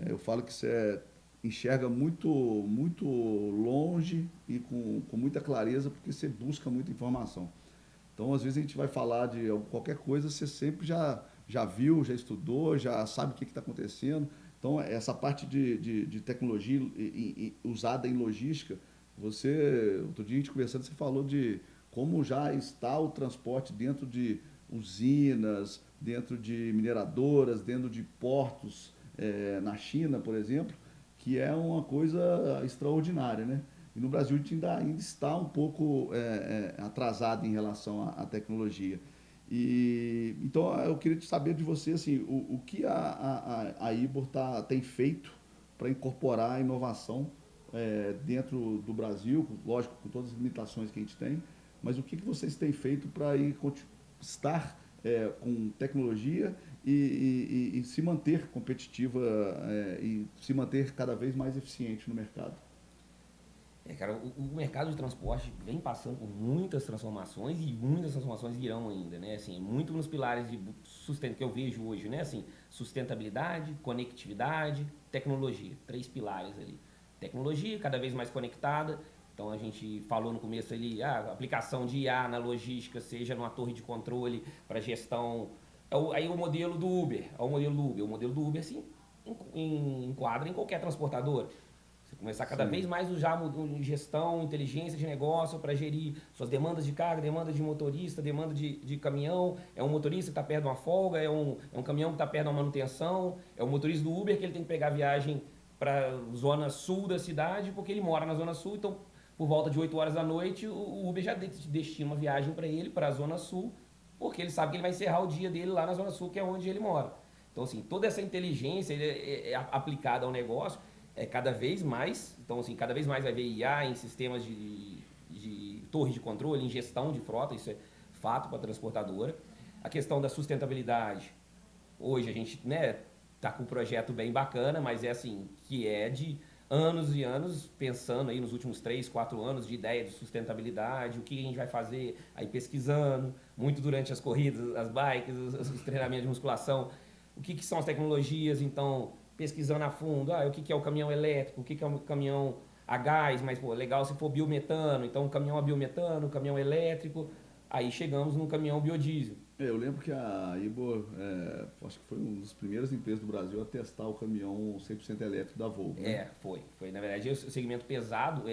eu falo que você enxerga muito, muito longe e com muita clareza, porque você busca muita informação. Então, às vezes a gente vai falar de qualquer coisa, você sempre já viu, já estudou, já sabe o que está acontecendo. Então, essa parte de tecnologia usada em logística, outro dia a gente conversando, você falou de como já está o transporte dentro de usinas, dentro de mineradoras, dentro de portos, na China, por exemplo, que é uma coisa extraordinária, né? E no Brasil a gente ainda está um pouco atrasado em relação à tecnologia. Então eu queria saber de você assim, o que a Ibor tem feito para incorporar a inovação dentro do Brasil, lógico, com todas as limitações que a gente tem, mas o que vocês têm feito para estar com tecnologia e se manter competitiva e se manter cada vez mais eficiente no mercado?
Cara, o mercado de transporte vem passando por muitas transformações e muitas transformações virão ainda, né? Assim, muito nos pilares de sustento que eu vejo hoje, né? Assim, sustentabilidade, conectividade, tecnologia, 3 pilares ali. Tecnologia cada vez mais conectada. Então a gente falou no começo ali, a aplicação de IA na logística, seja numa torre de controle para gestão. Aí o modelo do Uber, o modelo do Uber se enquadra em qualquer transportador. Você começar cada vez mais a usar gestão, inteligência de negócio para gerir suas demandas de carga, demanda de motorista, demanda de caminhão. É um motorista que está perto de uma folga, é um caminhão que está perto de uma manutenção, é o motorista do Uber que ele tem que pegar a viagem para a zona sul da cidade, porque ele mora na zona sul, então por volta de 8 horas da noite o Uber já destina uma viagem para ele, para a zona sul, porque ele sabe que ele vai encerrar o dia dele lá na zona sul, que é onde ele mora. Então assim, toda essa inteligência é aplicada ao negócio, cada vez mais, então assim, cada vez mais vai ver IA em sistemas de torre de controle, em gestão de frota, isso é fato para a transportadora. A questão da sustentabilidade, hoje a gente, né, tá com um projeto bem bacana, mas é assim, que é de anos e anos, pensando aí nos últimos 3, 4 anos de ideia de sustentabilidade, o que a gente vai fazer, aí pesquisando, muito durante as corridas, as bikes, os treinamentos de musculação, o que são as tecnologias, então pesquisando a fundo, o que é o caminhão elétrico, o que é o caminhão a gás, mas pô, legal se for biometano, então o caminhão a biometano, o caminhão elétrico, aí chegamos no caminhão biodiesel.
Eu lembro que a Ibor, acho que foi uma das primeiras empresas do Brasil a testar o caminhão 100% elétrico da Volvo. Né?
Foi. Na verdade, o segmento pesado,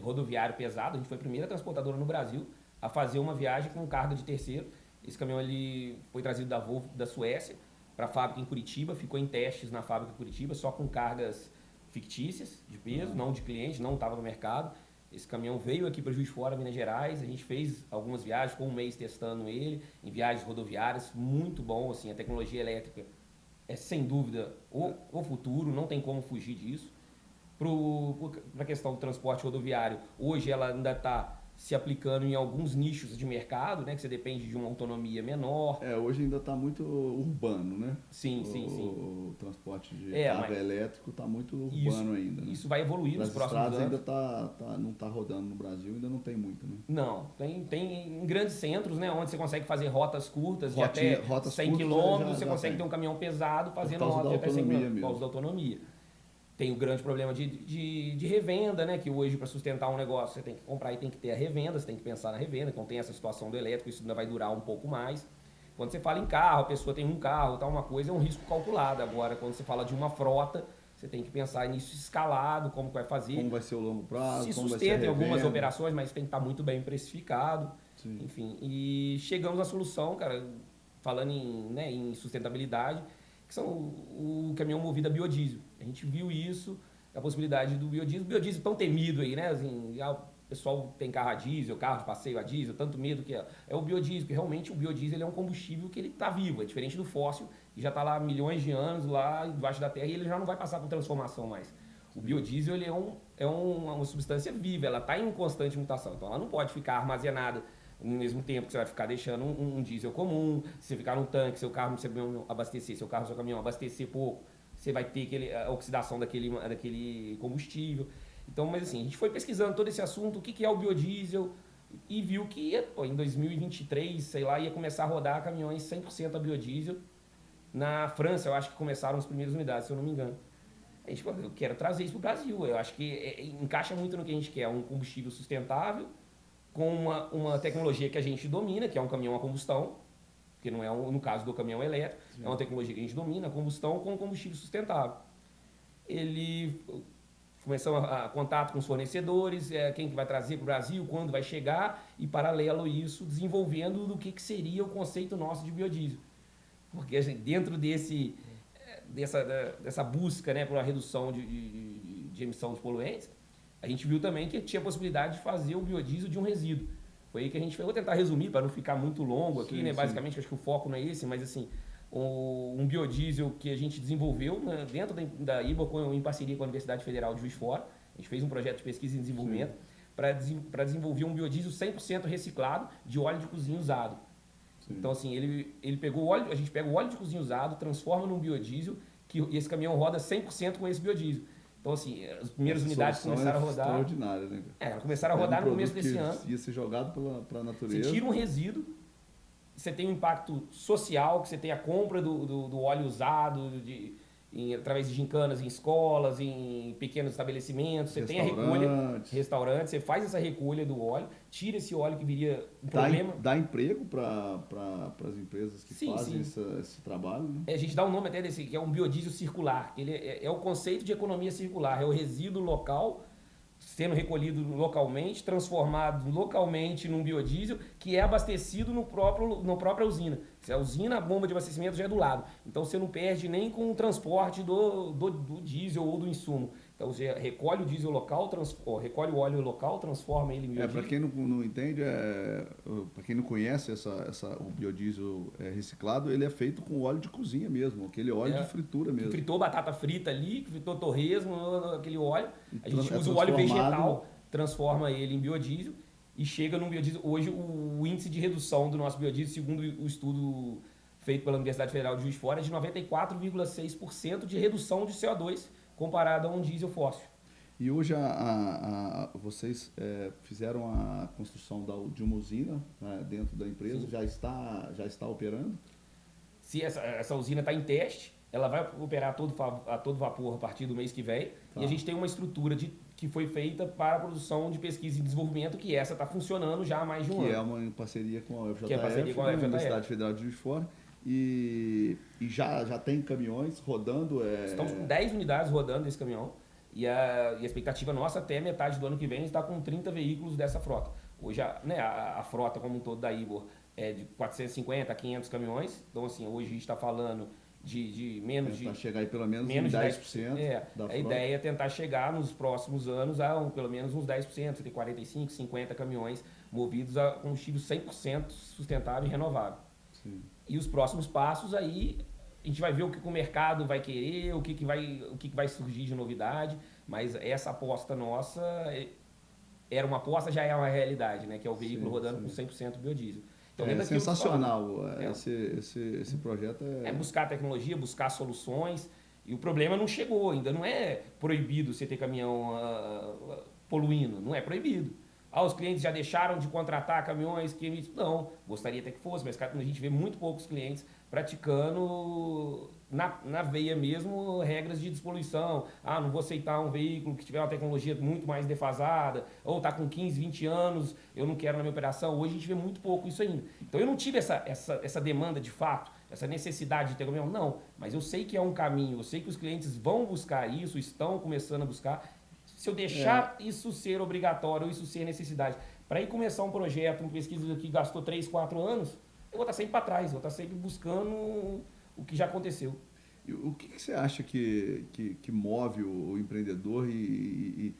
rodoviário pesado, a gente foi a primeira transportadora no Brasil a fazer uma viagem com carga de terceiro. Esse caminhão ele foi trazido da Volvo da Suécia para a fábrica em Curitiba, ficou em testes na fábrica em Curitiba, só com cargas fictícias de peso, não de cliente, não estava no mercado. Esse caminhão veio aqui para Juiz de Fora, Minas Gerais, a gente fez algumas viagens, ficou um mês testando ele, em viagens rodoviárias, muito bom, assim, a tecnologia elétrica é sem dúvida o futuro, não tem como fugir disso. Para a questão do transporte rodoviário, hoje ela ainda está se aplicando em alguns nichos de mercado, né, que você depende de uma autonomia menor.
Hoje ainda está muito urbano, né?
Sim.
O transporte de carga elétrico está muito urbano ainda. Né?
Isso vai evoluir nos próximos anos.
Ainda não está rodando no Brasil, ainda não tem muito, né?
Não, tem em grandes centros, né, onde você consegue fazer rotas curtas de até 100 km, você consegue ter um caminhão pesado fazendo rota de até 100 km, por causa da autonomia. Tem o grande problema de revenda, né? Que hoje, para sustentar um negócio, você tem que comprar e tem que ter a revenda, você tem que pensar na revenda. Então tem essa situação do elétrico, isso ainda vai durar um pouco mais. Quando você fala em carro, a pessoa tem um carro, tá, uma coisa, é um risco calculado. Agora, quando você fala de uma frota, você tem que pensar nisso escalado, como vai fazer.
Como vai ser o longo prazo,
se
como vai ser a
sustenta em algumas
revenda.
operações, mas tem que estar muito bem precificado.
Sim.
Enfim, e chegamos à solução, cara, falando em sustentabilidade, que são o caminhão movido a biodiesel. A gente viu isso, a possibilidade do biodiesel. O biodiesel tão temido aí, né? Assim, já o pessoal tem carro a diesel, carro de passeio a diesel, tanto medo que é o biodiesel, porque realmente o biodiesel é um combustível que ele está vivo, é diferente do fóssil, que já está lá há milhões de anos, lá embaixo da terra, e ele já não vai passar por transformação mais. O biodiesel ele é uma substância viva, ela está em constante mutação, então ela não pode ficar armazenada no mesmo tempo que você vai ficar deixando um diesel comum. Se você ficar no tanque, seu carro não abastecer, seu caminhão abastecer pouco, você vai ter a oxidação daquele combustível. Então, mas assim, a gente foi pesquisando todo esse assunto, o que é o biodiesel, e viu que em 2023, sei lá, ia começar a rodar caminhões 100% a biodiesel. Na França, eu acho que começaram as primeiras unidades, se eu não me engano. A gente falou, eu quero trazer isso para o Brasil. Eu acho que encaixa muito no que a gente quer, um combustível sustentável, com uma tecnologia que a gente domina, que é um caminhão a combustão, que não é no caso do caminhão elétrico, é uma tecnologia que a gente domina, a combustão com combustível sustentável. Ele começamos a contato com os fornecedores, quem que vai trazer para o Brasil, quando vai chegar, e paralelo a isso, desenvolvendo do que seria o conceito nosso de biodiesel. Porque dentro dessa busca, né, por uma redução de emissão de poluentes, a gente viu também que tinha a possibilidade de fazer o biodiesel de um resíduo. Foi aí que a gente fez. Vou tentar resumir para não ficar muito longo aqui, né? Basicamente, acho que o foco não é esse, mas assim, um biodiesel que a gente desenvolveu, né, dentro da IBA, em parceria com a Universidade Federal de Juiz de Fora. A gente fez um projeto de pesquisa e desenvolvimento para desenvolver um biodiesel 100% reciclado de óleo de cozinha usado. Sim. Então, assim, ele pegou o óleo, a gente pega o óleo de cozinha usado, transforma num biodiesel, e esse caminhão roda 100% com esse biodiesel. Então, assim, as primeiras unidades começaram a rodar.
Extraordinária, né?
Começaram a rodar no começo desse ano.
Ia ser jogado para a natureza.
Você tira um resíduo, você tem um impacto social, que você tem a compra do óleo usado através de gincanas em escolas, em pequenos estabelecimentos, você tem a recolha, restaurantes, você faz essa recolha do óleo, tira esse óleo que viria um problema.
Dá emprego para as empresas que fazem esse trabalho, né?
A gente dá um nome até desse, que é um biodiesel circular. Ele é o conceito de economia circular, é o resíduo local sendo recolhido localmente, transformado localmente num biodiesel que é abastecido na própria usina. Se a usina, a bomba de abastecimento já é do lado. Então você não perde nem com o transporte do diesel ou do insumo. Então você recolhe o diesel local, recolhe o óleo local, transforma ele em biodiesel.
Para quem não entende, para quem não conhece o biodiesel reciclado, ele é feito com óleo de cozinha mesmo, aquele óleo de fritura mesmo.
Que fritou batata frita ali, que fritou torresmo, aquele óleo. A gente usa o óleo vegetal, transforma ele em biodiesel e chega num biodiesel. Hoje o índice de redução do nosso biodiesel, segundo o estudo feito pela Universidade Federal de Juiz de Fora, é de 94,6% de redução de CO2 comparado a um diesel fóssil.
E hoje vocês fizeram a construção de uma usina, né, dentro da empresa. Sim. Já está operando?
Se essa usina está em teste, ela vai operar a todo vapor a partir do mês que vem. Tá. E a gente tem uma estrutura que foi feita para a produção de pesquisa e desenvolvimento, que essa está funcionando já há mais de um ano.
Que é uma parceria com a UFJF, a Universidade Federal de Juiz de Fora. E já tem caminhões rodando?
Estamos com 10 unidades rodando esse caminhão. E a expectativa nossa até metade do ano que vem está com 30 veículos dessa frota. Hoje a frota como um todo da Ibor é de 450 a 500 caminhões. Então, assim, hoje a gente está falando de menos de...
Para chegar aí pelo menos
menos
em 10% da frota.
A ideia é tentar chegar nos próximos anos a pelo menos uns 10%. Você tem 45, 50 caminhões movidos a combustível 100% sustentável e renovável. Sim. E os próximos passos aí, a gente vai ver o que o mercado vai querer, o que vai surgir de novidade, mas essa aposta nossa era uma aposta, já é uma realidade, né? Que é o veículo rodando com 100% biodiesel. Então,
é sensacional. Esse projeto
é buscar tecnologia, buscar soluções, e o problema não chegou, ainda não é proibido você ter caminhão poluindo, não é proibido. Os clientes já deixaram de contratar caminhões que... Não, gostaria até que fosse, mas a gente vê muito poucos clientes praticando na veia mesmo regras de despoluição. Não vou aceitar um veículo que tiver uma tecnologia muito mais defasada, ou está com 15, 20 anos, eu não quero na minha operação. Hoje a gente vê muito pouco isso ainda. Então eu não tive essa demanda de fato, essa necessidade de ter caminhão, não. Mas eu sei que é um caminho, eu sei que os clientes vão buscar isso, estão começando a buscar. Se eu deixar isso ser obrigatório, isso ser necessidade, para ir começar um projeto, uma pesquisa que gastou 3, 4 anos, eu vou estar sempre para trás, vou estar sempre buscando o que já aconteceu.
E o que você acha que move o empreendedor e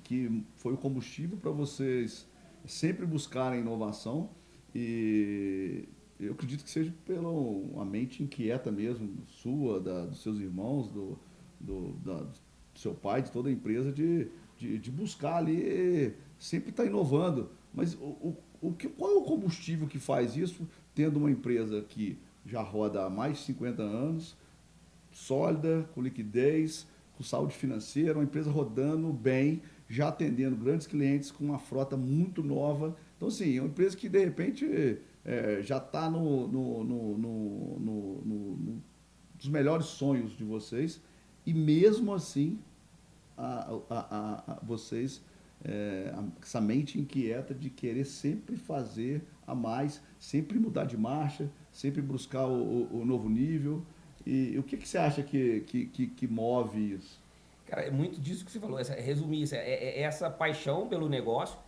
que foi o combustível para vocês sempre buscarem inovação? E eu acredito que seja pela uma mente inquieta mesmo, sua, dos seus irmãos, do seu pai, de toda a empresa, de buscar ali, sempre estar inovando. Mas qual é o combustível que faz isso, tendo uma empresa que já roda há mais de 50 anos, sólida, com liquidez, com saúde financeira, uma empresa rodando bem, já atendendo grandes clientes com uma frota muito nova. Então, assim, é uma empresa que, de repente, já está nos melhores sonhos de vocês e, mesmo assim, vocês, essa mente inquieta de querer sempre fazer a mais, sempre mudar de marcha, sempre buscar o novo nível. E o que você acha que move isso?
Cara, é muito disso que você falou, resumir isso, essa paixão pelo negócio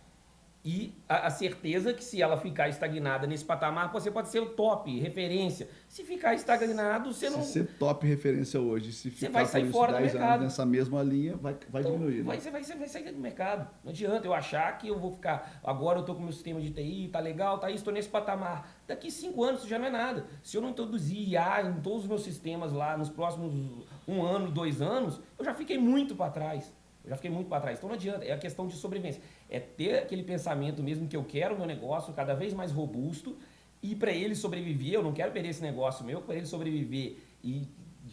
e a certeza que se ela ficar estagnada nesse patamar, você pode ser o top, referência. Se ficar estagnado, você não...
Se ser top referência hoje, se ficar
vai sair fora do
10
mercado.
anos nessa mesma linha, vai
Então,
diminuir. Né?
Você vai sair do mercado. Não adianta eu achar que eu vou ficar... Agora eu estou com o meu sistema de TI, tá legal, tá isso, estou nesse patamar. Daqui 5 anos isso já não é nada. Se eu não introduzir IA em todos os meus sistemas lá nos próximos 1 ano, 2 anos, eu já fiquei muito para trás. Então não adianta, é a questão de sobrevivência. É ter aquele pensamento mesmo que eu quero o meu negócio cada vez mais robusto e para ele sobreviver, eu não quero perder esse negócio meu, para ele sobreviver e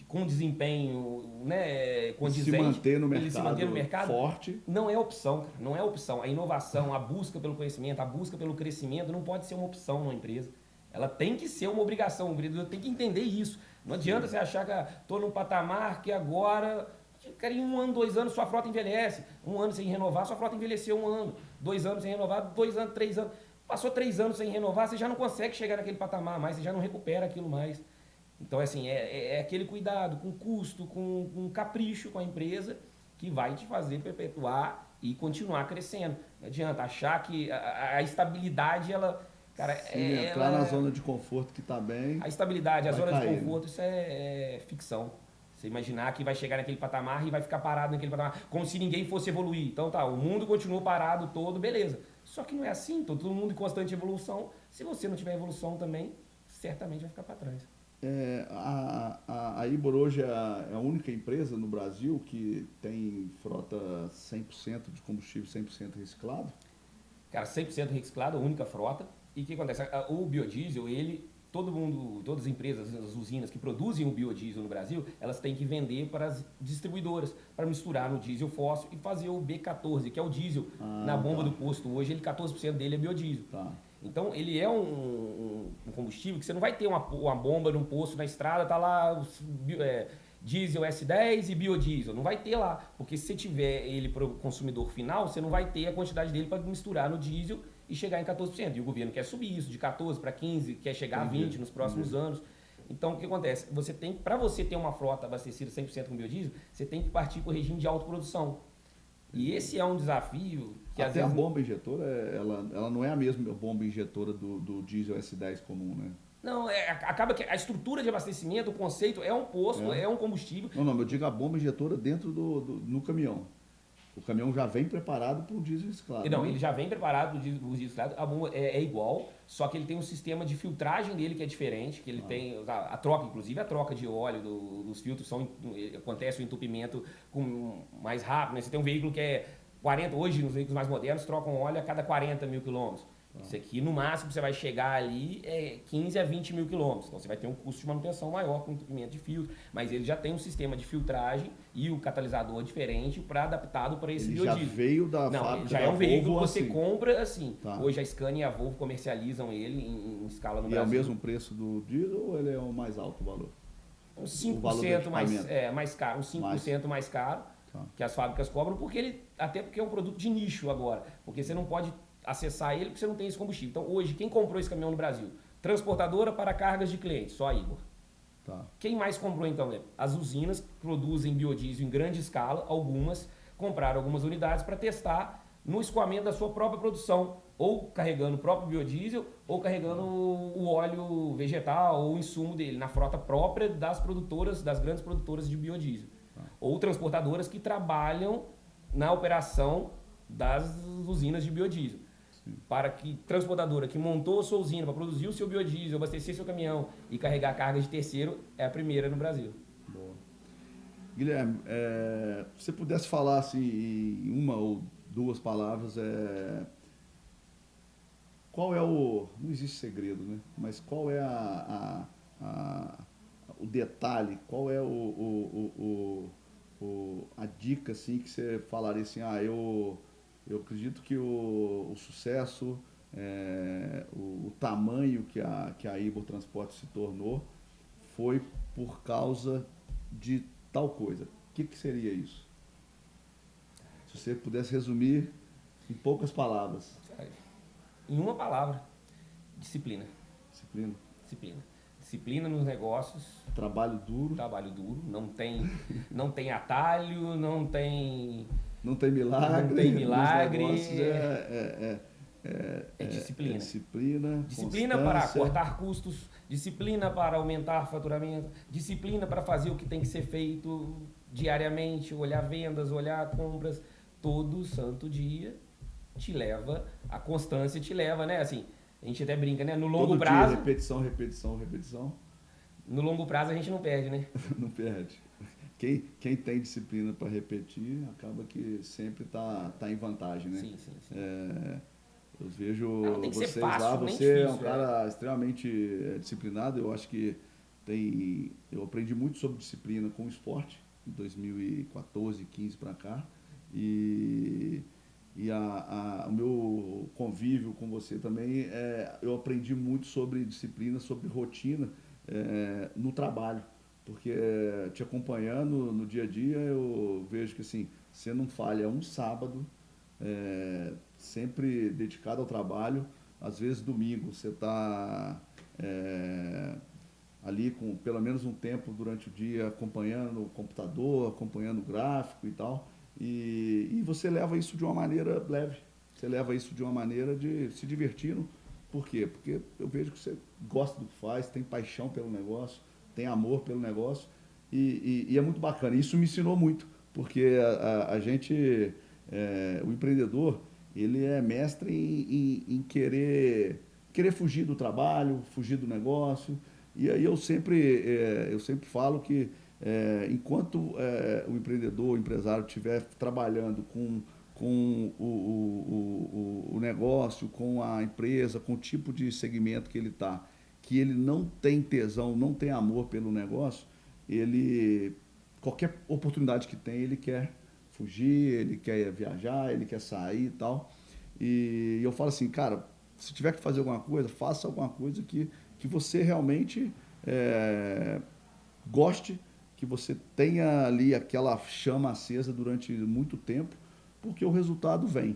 com desempenho, né, condizente,
se manter no mercado,
ele se manter no mercado
forte.
Não é opção, cara, não é opção. A inovação, a busca pelo conhecimento, a busca pelo crescimento não pode ser uma opção numa empresa. Ela tem que ser uma obrigação, o empreendedor tem que entender isso. Não adianta você achar que estou num patamar que agora... Cara, em 1 ano, 2 anos, sua frota envelhece. 1 ano sem renovar, sua frota envelheceu 1 ano. 2 anos sem renovar, 2 anos, 3 anos. Passou 3 anos sem renovar, você já não consegue chegar naquele patamar mais, você já não recupera aquilo mais. Então, assim, é aquele cuidado com custo, com capricho com a empresa que vai te fazer perpetuar e continuar crescendo. Não adianta achar que a estabilidade, ela... Cara,
entrar na zona de conforto que está bem.
A estabilidade, a zona
cair,
de conforto, isso é ficção. Você imaginar que vai chegar naquele patamar e vai ficar parado naquele patamar, como se ninguém fosse evoluir. Então tá, o mundo continua parado todo, beleza. Só que não é assim, todo mundo em constante evolução. Se você não tiver evolução também, certamente vai ficar para trás.
A Ibor hoje é a única empresa no Brasil que tem frota 100% de combustível 100% reciclado?
Cara, 100% reciclado, a única frota. E o que acontece? O biodiesel, todas as empresas, as usinas que produzem o biodiesel no Brasil, elas têm que vender para as distribuidoras, para misturar no diesel fóssil e fazer o B14, que é o diesel na bomba do posto. Hoje, 14% dele é biodiesel.
Tá.
Então, ele é um combustível que você não vai ter uma bomba num posto na estrada, tá lá diesel S10 e biodiesel. Não vai ter lá, porque se você tiver ele para o consumidor final, você não vai ter a quantidade dele para misturar no diesel e chegar em 14%. E o governo quer subir isso de 14% para 15%, quer chegar a 20% nos próximos anos. Então, o que acontece? Para você ter uma frota abastecida 100% com biodiesel, você tem que partir para o regime de autoprodução. E esse é um desafio que
até a bomba injetora, ela não é a mesma bomba injetora do diesel S10 comum, né?
Não, acaba que a estrutura de abastecimento, o conceito é um posto, é um combustível.
Não, eu digo a bomba injetora dentro no caminhão. O caminhão já vem preparado para o diesel reciclado.
Não, ele já vem preparado para o diesel reciclado. A bomba é igual, só que ele tem um sistema de filtragem dele que é diferente, que ele tem a troca, inclusive a troca de óleo dos filtros, acontece o entupimento mais rápido. Né? Você tem um veículo que é 40, hoje nos veículos mais modernos trocam óleo a cada 40 mil quilômetros. Isso aqui, no máximo, você vai chegar ali 15 a 20 mil quilômetros. Então, você vai ter um custo de manutenção maior com entupimento de filtro. Mas ele já tem um sistema de filtragem e o catalisador diferente adaptado para esse biodiesel.
Já veio da fábrica.
Não, já é um veículo que você
assim.
compra assim.
Tá.
Hoje a Scania e a Volvo comercializam ele em escala no
Brasil. E é o mesmo preço do diesel ou ele é o mais alto o valor?
Uns 5% mais caro. Uns 5% mais caro que as fábricas cobram, até porque é um produto de nicho agora. Porque você não pode acessar ele porque você não tem esse combustível. Então, hoje, quem comprou esse caminhão no Brasil? Transportadora para cargas de clientes, só a Ibor.
Tá.
Quem mais comprou, então? As usinas que produzem biodiesel em grande escala, algumas compraram algumas unidades para testar no escoamento da sua própria produção, ou carregando o próprio biodiesel, ou carregando o óleo vegetal ou o insumo dele, na frota própria das produtoras, das grandes produtoras de biodiesel. Ou transportadoras que trabalham na operação das usinas de biodiesel. Sim. Para que transportadora que montou a sua usina para produzir o seu biodiesel, abastecer seu caminhão e carregar carga de terceiro, é a primeira no Brasil.
Boa. Guilherme, se você pudesse falar assim, em uma ou duas palavras, qual é o... Não existe segredo, né? Mas qual é o detalhe, qual é a dica assim, que você falaria assim, eu acredito que o sucesso, o tamanho que a Ibor Transporte se tornou foi por causa de tal coisa. O que seria isso? Se você pudesse resumir em poucas palavras.
Em uma palavra, disciplina.
Disciplina.
Disciplina. Disciplina nos negócios.
Trabalho duro.
Trabalho duro. Não tem atalho, não tem
milagre.
Não tem milagre.
É
disciplina.
Disciplina.
Disciplina para cortar custos, disciplina para aumentar faturamento, disciplina para fazer o que tem que ser feito diariamente, olhar vendas, olhar compras, todo santo dia te leva, a constância te leva, né? Assim, a gente até brinca, né? No longo
todo
prazo...
Dia, repetição.
No longo prazo a gente não perde, né?
Não perde. Quem tem disciplina para repetir, acaba que sempre tá em vantagem, né?
Sim.
Eu vejo
vocês
lá,
fácil,
você
difícil,
é um cara extremamente disciplinado. Eu acho que eu aprendi muito sobre disciplina com o esporte, em 2014, 15 para cá. E o meu convívio com você também, eu aprendi muito sobre disciplina, sobre rotina no trabalho. Porque te acompanhando no dia a dia, eu vejo que assim, você não falha um sábado, sempre dedicado ao trabalho. Às vezes domingo você está ali com pelo menos um tempo durante o dia acompanhando o computador, acompanhando o gráfico e tal. E você leva isso de uma maneira leve, você leva isso de uma maneira de se divertindo. Por quê? Porque eu vejo que você gosta do que faz, tem paixão pelo negócio, tem amor pelo negócio e é muito bacana. Isso me ensinou muito, porque a gente, o empreendedor, ele é mestre em querer fugir do trabalho, fugir do negócio. E aí eu sempre falo que enquanto o empreendedor, o empresário estiver trabalhando com o negócio, com a empresa, com o tipo de segmento que ele está, que ele não tem tesão, não tem amor pelo negócio, qualquer oportunidade que tem, ele quer fugir, ele quer viajar, ele quer sair e tal. E eu falo assim, cara, se tiver que fazer alguma coisa, faça alguma coisa que você realmente goste, que você tenha ali aquela chama acesa durante muito tempo, porque o resultado vem.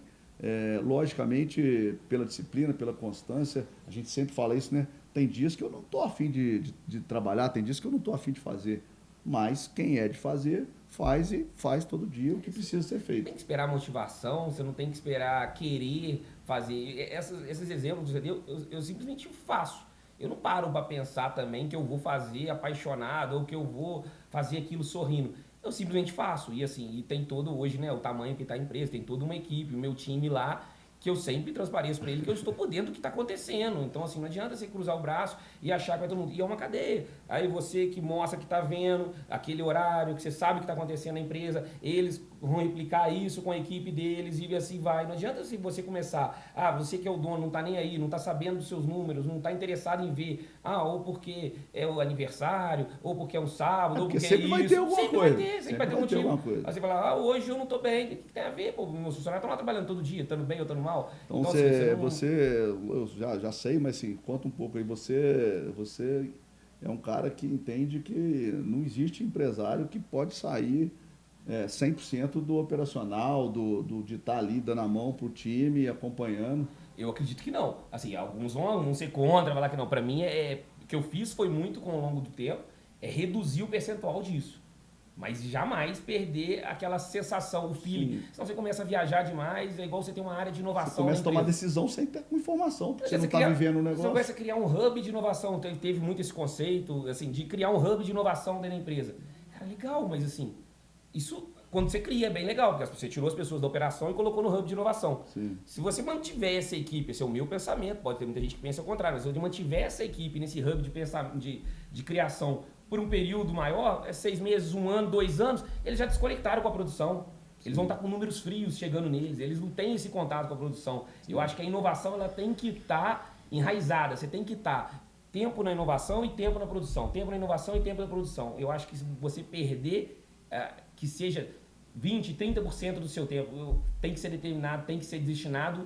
Logicamente, pela disciplina, pela constância, a gente sempre fala isso, né? Tem dias que eu não estou afim de trabalhar, tem dias que eu não estou afim de fazer, mas quem é de fazer, faz e faz todo dia o que precisa ser feito.
Tem que esperar motivação, você não tem que esperar querer fazer. Esses exemplos, eu simplesmente faço. Eu não paro para pensar também que eu vou fazer apaixonado ou que eu vou fazer aquilo sorrindo. Eu simplesmente faço. E assim, tem todo hoje, né, o tamanho que está a empresa, tem toda uma equipe, o meu time lá, que eu sempre transpareço para ele que eu estou por dentro do que está acontecendo. Então, assim, não adianta você cruzar o braço e achar que vai todo mundo. E é uma cadeia. Aí você que mostra que está vendo aquele horário, que você sabe o que está acontecendo na empresa, eles vão replicar isso com a equipe deles e assim vai. Não adianta se você começar, você que é o dono, não está nem aí, não está sabendo dos seus números, não está interessado em ver, ou porque é o aniversário, ou porque é um sábado, ou porque
sempre
é
vai
isso.
Ter alguma
sempre
coisa.
Sempre vai ter um motivo. Aí você fala, hoje eu não estou bem. O que tem a ver? Pô, meus funcionários estão lá trabalhando todo dia, estando bem ou estando mal.
Então eu já sei, mas assim, conta um pouco aí, você é um cara que entende que não existe empresário que pode sair 100% do operacional, de estar ali dando a mão pro time, acompanhando.
Eu acredito que não. Assim, alguns vão ser contra, falar que não. Para mim, o que eu fiz foi muito com o longo do tempo, reduzir o percentual disso. Mas jamais perder aquela sensação, o feeling. Senão você começa a viajar demais, é igual você ter uma área de inovação.
Você começa a tomar decisão sem ter informação, porque você não está vivendo o negócio.
Você começa a criar um hub de inovação. Teve muito esse conceito, assim, de criar um hub de inovação dentro da empresa. Cara, legal, mas assim, isso, quando você cria, é bem legal, porque você tirou as pessoas da operação e colocou no hub de inovação.
Sim.
Se você mantiver essa equipe, esse é o meu pensamento, pode ter muita gente que pensa ao contrário, mas se você mantiver essa equipe nesse hub de criação por um período maior, 6 meses, 1 ano, 2 anos, eles já desconectaram com a produção. Eles vão estar com números frios chegando neles, eles não têm esse contato com a produção. Sim. Eu acho que a inovação ela tem que estar enraizada, você tem que estar tempo na inovação e tempo na produção, tempo na inovação e tempo na produção. Eu acho que se você perder, que seja 20%, 30% do seu tempo, tem que ser determinado, tem que ser destinado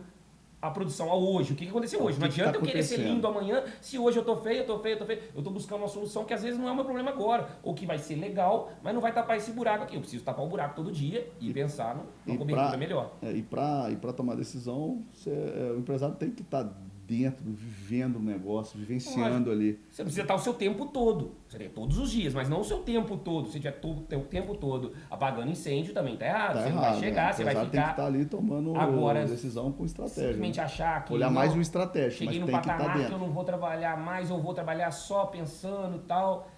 a produção ao hoje. O que aconteceu hoje? Não adianta eu querer ser lindo amanhã, se hoje eu tô feio, eu tô feio, eu tô feio. Eu tô buscando uma solução que às vezes não é o meu problema agora, ou que vai ser legal, mas não vai tapar esse buraco aqui. Eu preciso tapar o buraco todo dia e pensar numa cobertura melhor.
E para tomar decisão, o empresário tem que estar dentro, vivendo o negócio, vivenciando ali.
Você precisa estar o seu tempo todo. Você tem todos os dias, mas não o seu tempo todo. Se tiver o tempo todo apagando incêndio, também tá errado. Você não vai chegar, você vai ficar...
tem que estar ali tomando
agora,
decisão com estratégia.
Simplesmente achar que...
olhar mais no estratégico,
cheguei no patamar que eu não vou trabalhar mais, ou vou trabalhar só pensando e tal.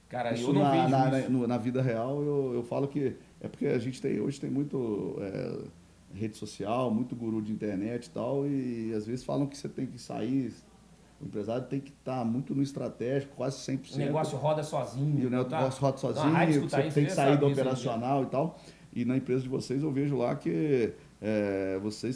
Cara,
isso
eu não vejo isso.
Na vida real, eu falo que... É porque a gente hoje tem muito... rede social, muito guru de internet e tal, e às vezes falam que você tem que sair, o empresário tem que estar muito no estratégico, quase 100%.
O negócio roda sozinho.
E o negócio roda sozinho, você tem que sair do operacional e tal. E na empresa de vocês eu vejo lá que você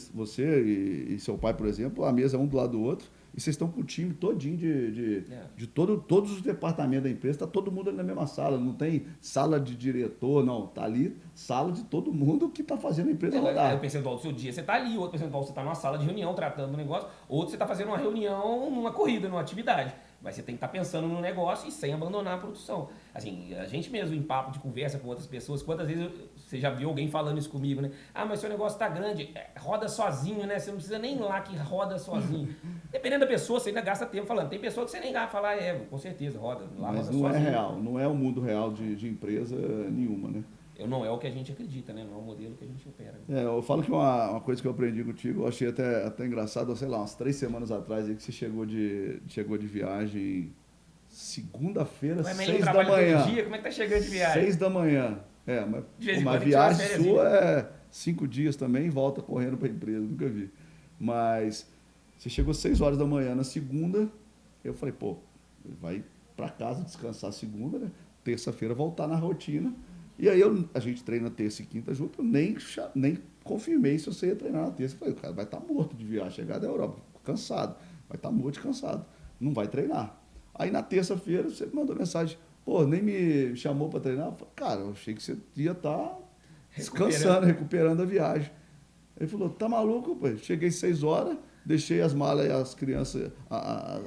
e seu pai, por exemplo, a mesa é um do lado do outro, e vocês estão com o time todinho de todos os departamentos da empresa, está todo mundo ali na mesma sala, não tem sala de diretor, não, está ali sala de todo mundo que está fazendo a empresa rodar.
O percentual do seu dia você está ali, outro percentual você está numa sala de reunião tratando do negócio, outro você está fazendo uma reunião numa corrida, numa atividade. Mas você tem que estar pensando no negócio e sem abandonar a produção. Assim, a gente mesmo, em papo de conversa com outras pessoas, quantas vezes você já viu alguém falando isso comigo, né? Ah, mas seu negócio tá grande, roda sozinho, né? Você não precisa nem ir lá que roda sozinho. Dependendo da pessoa, você ainda gasta tempo falando. Tem pessoa que você nem vai falar, com certeza, roda. Lá
mas
roda
não
sozinho.
É real, não é o mundo real de empresa nenhuma, né?
Não é o que a gente acredita, né? Não é o modelo que a gente opera. Né?
Eu falo que uma coisa que eu aprendi contigo, eu achei até engraçado, sei lá, umas 3 semanas atrás aí que você chegou de viagem segunda-feira, 6 da manhã.
Dia? Como é que tá chegando de viagem?
6 da manhã. Uma viagem sua é 5 dias também, volta correndo para a empresa, nunca vi. Mas você chegou 6 horas da manhã na segunda, eu falei, pô, vai para casa descansar segunda, né? Terça-feira voltar na rotina. E aí a gente treina terça e quinta junto, eu nem confirmei se você ia treinar na terça. Eu falei, o cara vai estar morto de viagem, chegar da Europa, cansado, vai estar morto e cansado, não vai treinar. Aí na terça-feira você mandou mensagem, pô, nem me chamou para treinar. Eu falei, cara, eu achei que você ia estar descansando, recuperando a viagem. Ele falou, tá maluco, pô? Cheguei 6 horas, deixei as malas e as crianças, a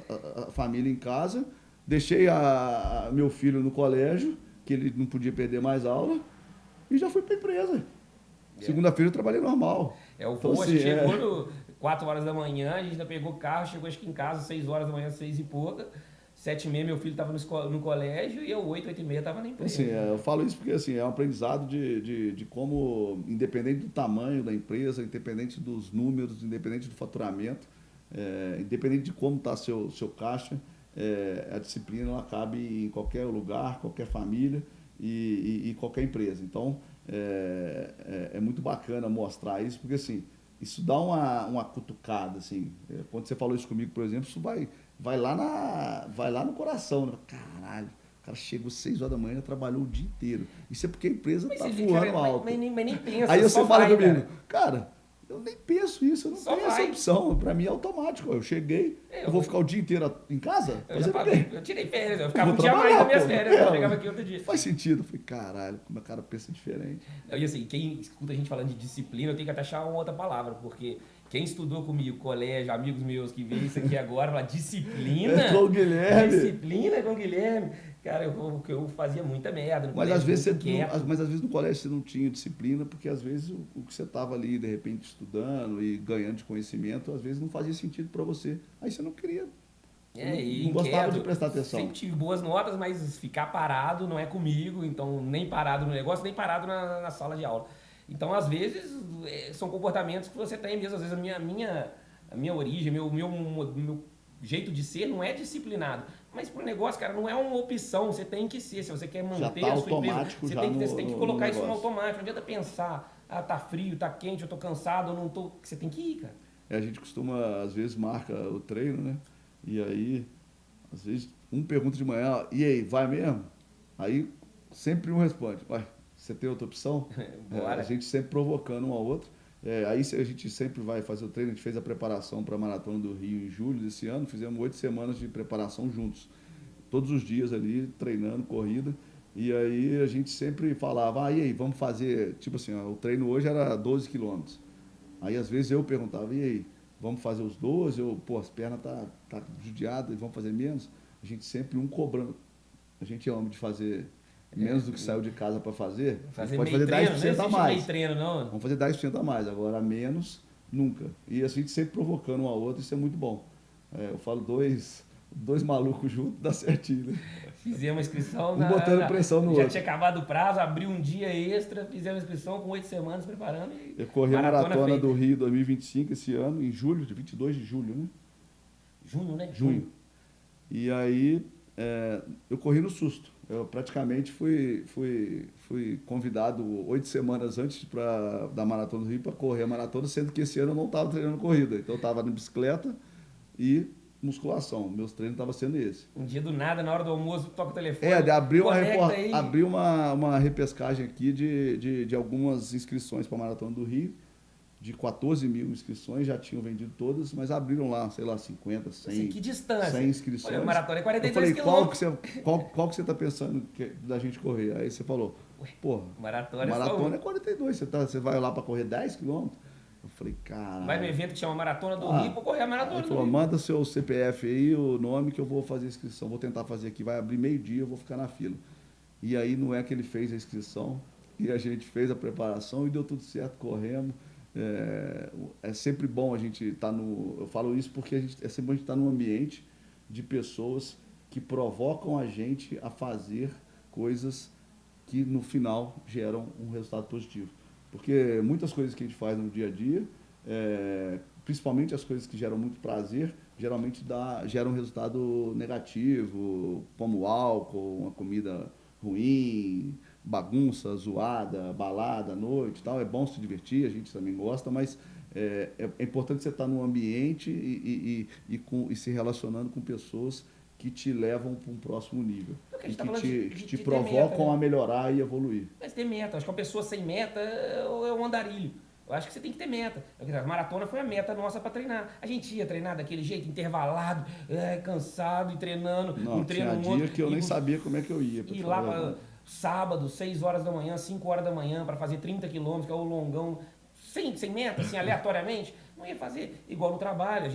família em casa, deixei meu filho no colégio, que ele não podia perder mais aula, e já fui para a empresa. Segunda-feira eu trabalhei normal.
O voo, a gente chegou 4 horas da manhã, a gente ainda pegou o carro, chegou acho que em casa 6 horas da manhã, 6 e pouca. 7h30 meu filho estava no colégio e eu 8h30 estava na empresa.
Assim, eu falo isso porque assim, é um aprendizado de como, independente do tamanho da empresa, independente dos números, independente do faturamento, independente de como está seu caixa, a disciplina ela cabe em qualquer lugar, qualquer família e qualquer empresa. Então, é muito bacana mostrar isso, porque assim, isso dá uma cutucada. Assim, quando você falou isso comigo, por exemplo, isso vai lá no coração. Né? Caralho, o cara chegou 6 horas da manhã, trabalhou o dia inteiro. Isso é porque a empresa está voando alto.
Mas nem pensa.
Aí você fala comigo, cara, eu nem penso isso, eu não tenho essa opção. Para mim é automático. Eu cheguei, eu vou ficar o dia inteiro em casa?
Eu tirei férias, eu ficava um dia mais nas minhas férias, eu chegava aqui outro dia.
Faz sentido. Eu falei, caralho, como a cara pensa diferente.
E assim, quem escuta a gente falando de disciplina, eu tenho que até achar uma outra palavra, porque quem estudou comigo, colégio, amigos meus que veem isso aqui agora, fala disciplina.
Com o Guilherme.
Disciplina com o Guilherme. Cara, eu fazia muita merda no colégio.
Mas às vezes no colégio você não tinha disciplina, porque às vezes o que você estava ali, de repente, estudando e ganhando de conhecimento, às vezes não fazia sentido para você. Aí você não queria
E
não gostava
inquieto,
de prestar atenção.
sempre tive boas notas, mas ficar parado não é comigo, então nem parado no negócio, nem parado na sala de aula. Então, às vezes, são comportamentos que você tem mesmo. Às vezes, a minha origem, meu jeito de ser não é disciplinado. Mas pro negócio, cara, não é uma opção. Você tem que ser. Se você quer manter
tá
a sua empresa, você tem que colocar isso no
negócio.
automático. Não adianta pensar, tá frio, tá quente, eu tô cansado, eu não tô. Você tem que ir, cara.
A gente costuma, às vezes, marca o treino, né? E aí, às vezes, um pergunta de manhã, e aí, vai mesmo? Aí, sempre um responde, vai, você tem outra opção?
Bora.
A gente sempre provocando um ao outro. Aí a gente sempre vai fazer o treino, a gente fez a preparação para a Maratona do Rio em julho desse ano, fizemos 8 semanas de preparação juntos. Todos os dias ali, treinando, corrida. E aí a gente sempre falava, e aí, vamos fazer, tipo assim, ó, o treino hoje era 12 quilômetros. Aí às vezes eu perguntava, e aí, vamos fazer os 12? As pernas tá judiadas, vamos fazer menos? A gente sempre um cobrando. A gente é homem de fazer menos do que saiu de casa para fazer. A gente pode fazer 10% a mais.
Meio treino, não.
Vamos fazer 10% a mais, agora menos, nunca. E a gente sempre provocando um ao outro, isso é muito bom. Eu falo dois malucos juntos, dá certinho, né?
Fizemos uma inscrição.
Botando pressão no outro.
Já tinha acabado o prazo, abriu um dia extra, fizemos a inscrição com 8 semanas preparando.
Eu corri a Maratona do Rio 2025 esse ano, em julho, 22 de julho, né?
Junho, né?
Junho. E aí, eu corri no susto. Eu praticamente fui convidado 8 semanas antes da Maratona do Rio para correr a maratona, sendo que esse ano eu não estava treinando corrida. Então eu estava na bicicleta e musculação. Meus treinos estavam sendo esse.
Um dia do nada, na hora do almoço, toca o telefone.
Abriu uma repescagem aqui de algumas inscrições para a Maratona do Rio. De 14 mil inscrições, já tinham vendido todas, mas abriram lá, sei lá, 50, 100,
que distância?
100 inscrições.
Olha, a maratona é 42
quilômetros.
Eu
falei, qual que você está pensando da gente correr? Aí você falou, pô, maratona é 42, você vai lá para correr 10 quilômetros? Eu falei, caralho.
Vai no evento que chama Maratona do Rio para correr a Maratona do Rio.
Manda seu CPF aí, o nome que eu vou fazer a inscrição, vou tentar fazer aqui, vai abrir meio-dia, eu vou ficar na fila. E aí não é que ele fez a inscrição, e a gente fez a preparação e deu tudo certo, corremos. É sempre bom a gente estar eu falo isso porque é sempre bom a gente estar num ambiente de pessoas que provocam a gente a fazer coisas que no final geram um resultado positivo. Porque muitas coisas que a gente faz no dia a dia, principalmente as coisas que geram muito prazer, geralmente geram um resultado negativo, como álcool, uma comida ruim, bagunça, zoada, balada, noite e tal. É bom se divertir, a gente também gosta, mas é importante você estar num ambiente e se relacionando com pessoas que te levam para um próximo nível. E que te provocam meta, né? A melhorar e evoluir.
Mas ter meta. Acho que uma pessoa sem meta é um andarilho. Eu acho que você tem que ter meta. A maratona foi a meta nossa para treinar. A gente ia treinar daquele jeito, intervalado, cansado e treinando.
Não, tinha dia que eu nem sabia como é que eu ia.
Ir lá para sábado, 6 horas da manhã, 5 horas da manhã, para fazer 30 quilômetros, que é o longão, sem meta, assim, aleatoriamente. Não ia fazer igual no trabalho.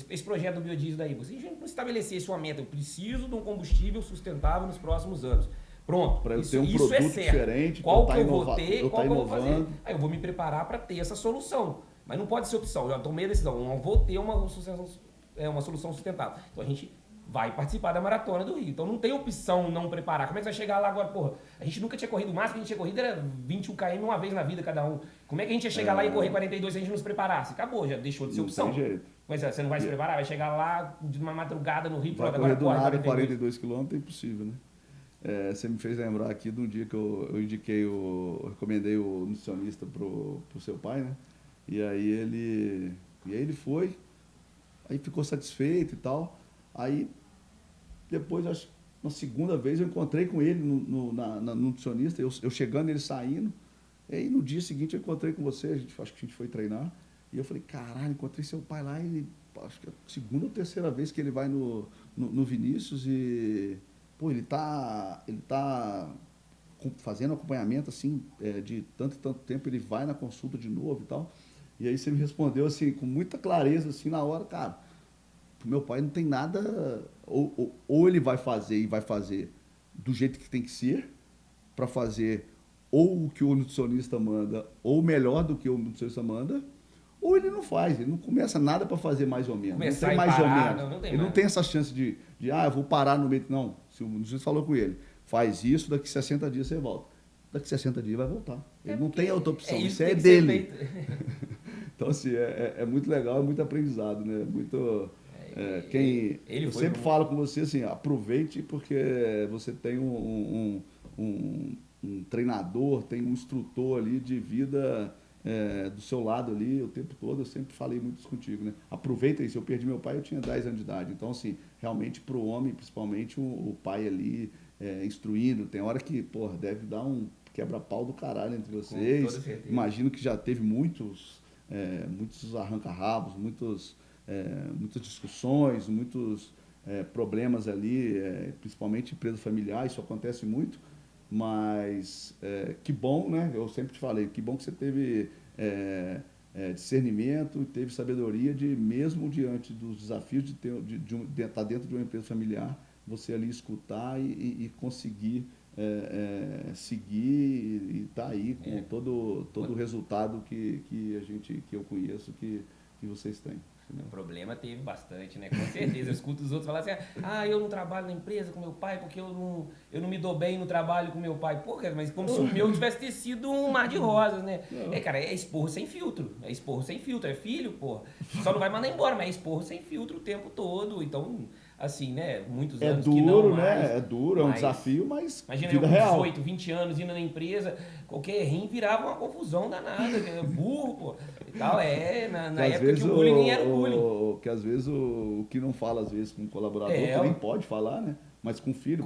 Esse projeto do biodiesel daí, se a gente não estabelecesse uma meta, eu preciso de um combustível sustentável nos próximos anos. Pronto.
Para eu ter um produto diferente,
qual que eu vou ter, qual que eu vou fazer. Aí eu vou me preparar para ter essa solução. Mas não pode ser opção. Eu já tomei a decisão. Não vou ter uma solução sustentável. Então a gente vai participar da Maratona do Rio. Então não tem opção não preparar. Como é que você vai chegar lá agora? Porra, a gente nunca tinha corrido. O máximo que a gente tinha corrido era 21 km uma vez na vida cada um. Como é que a gente ia chegar lá e correr 42 se a gente não se preparasse? Acabou, já deixou de ser opção.
Não tem jeito.
Mas você não vai se preparar? Vai chegar lá de uma madrugada no Rio.
Vai correr do nada 42 km, é impossível, né? Você me fez lembrar aqui de um dia que eu recomendei o nutricionista pro seu pai, né? E aí ele foi, aí ficou satisfeito e tal. Aí, depois, acho, na segunda vez, eu encontrei com ele no nutricionista, eu chegando, ele saindo. E aí, no dia seguinte, eu encontrei com você, acho que a gente foi treinar. E eu falei, caralho, encontrei seu pai lá. E acho que é a segunda ou terceira vez que ele vai no Vinícius e... Pô, ele tá fazendo acompanhamento, assim, de tanto e tanto tempo, ele vai na consulta de novo e tal. E aí você me respondeu, assim, com muita clareza, assim, na hora, cara, meu pai não tem nada, ou ele vai fazer e vai fazer do jeito que tem que ser, para fazer ou o que o nutricionista manda, ou melhor do que o nutricionista manda, ou ele não faz, ele não começa nada para fazer mais ou menos.
Começar
não tem
e
mais
parar,
ou menos.
não tem
Ele
mais.
não tem essa chance de eu vou parar no meio. Não, se o juiz falou com ele, faz isso, daqui 60 dias você volta. Daqui 60 dias vai voltar. Ele não tem outra opção, isso é dele. Então, assim, é muito legal, é muito aprendizado, né? Muito... eu sempre falo com você assim, aproveite porque você tem um treinador, tem um instrutor ali de vida do seu lado ali o tempo todo. Eu sempre falei muito isso contigo, né? Aproveita isso. Eu perdi meu pai, eu tinha 10 anos de idade. Então, assim, realmente para o homem, principalmente o pai ali instruindo, tem hora que, porra, deve dar um quebra-pau do caralho entre vocês. Imagino que já teve muitos arranca-rabos, muitas discussões, muitos problemas ali, principalmente em empresa familiar, isso acontece muito, mas que bom, né? Eu sempre te falei, que bom que você teve discernimento e teve sabedoria de, mesmo diante dos desafios de estar dentro de uma empresa familiar, você ali escutar e conseguir seguir e estar aí com todo o resultado que eu conheço que vocês têm.
O problema teve bastante, né? Com certeza. Eu escuto os outros falar assim, eu não trabalho na empresa com meu pai porque eu não me dou bem no trabalho com meu pai. Pô, cara, mas como se o meu tivesse ter sido um mar de rosas, né? Cara, é esporro sem filtro. É esporro sem filtro. É filho, pô. Só não vai mandar embora, mas é esporro sem filtro o tempo todo. Então, assim, né? Muitos anos
duro,
que não
mais, né? É duro, é um desafio, mas
imagina
vida
eu com
real.
18, 20 anos indo na empresa, qualquer errinho virava uma confusão danada. Burro, pô. E tal, na época que o bullying nem era bullying.
Que às vezes o que não fala, às vezes, com um colaborador, que nem pode falar, né? Mas com o filho.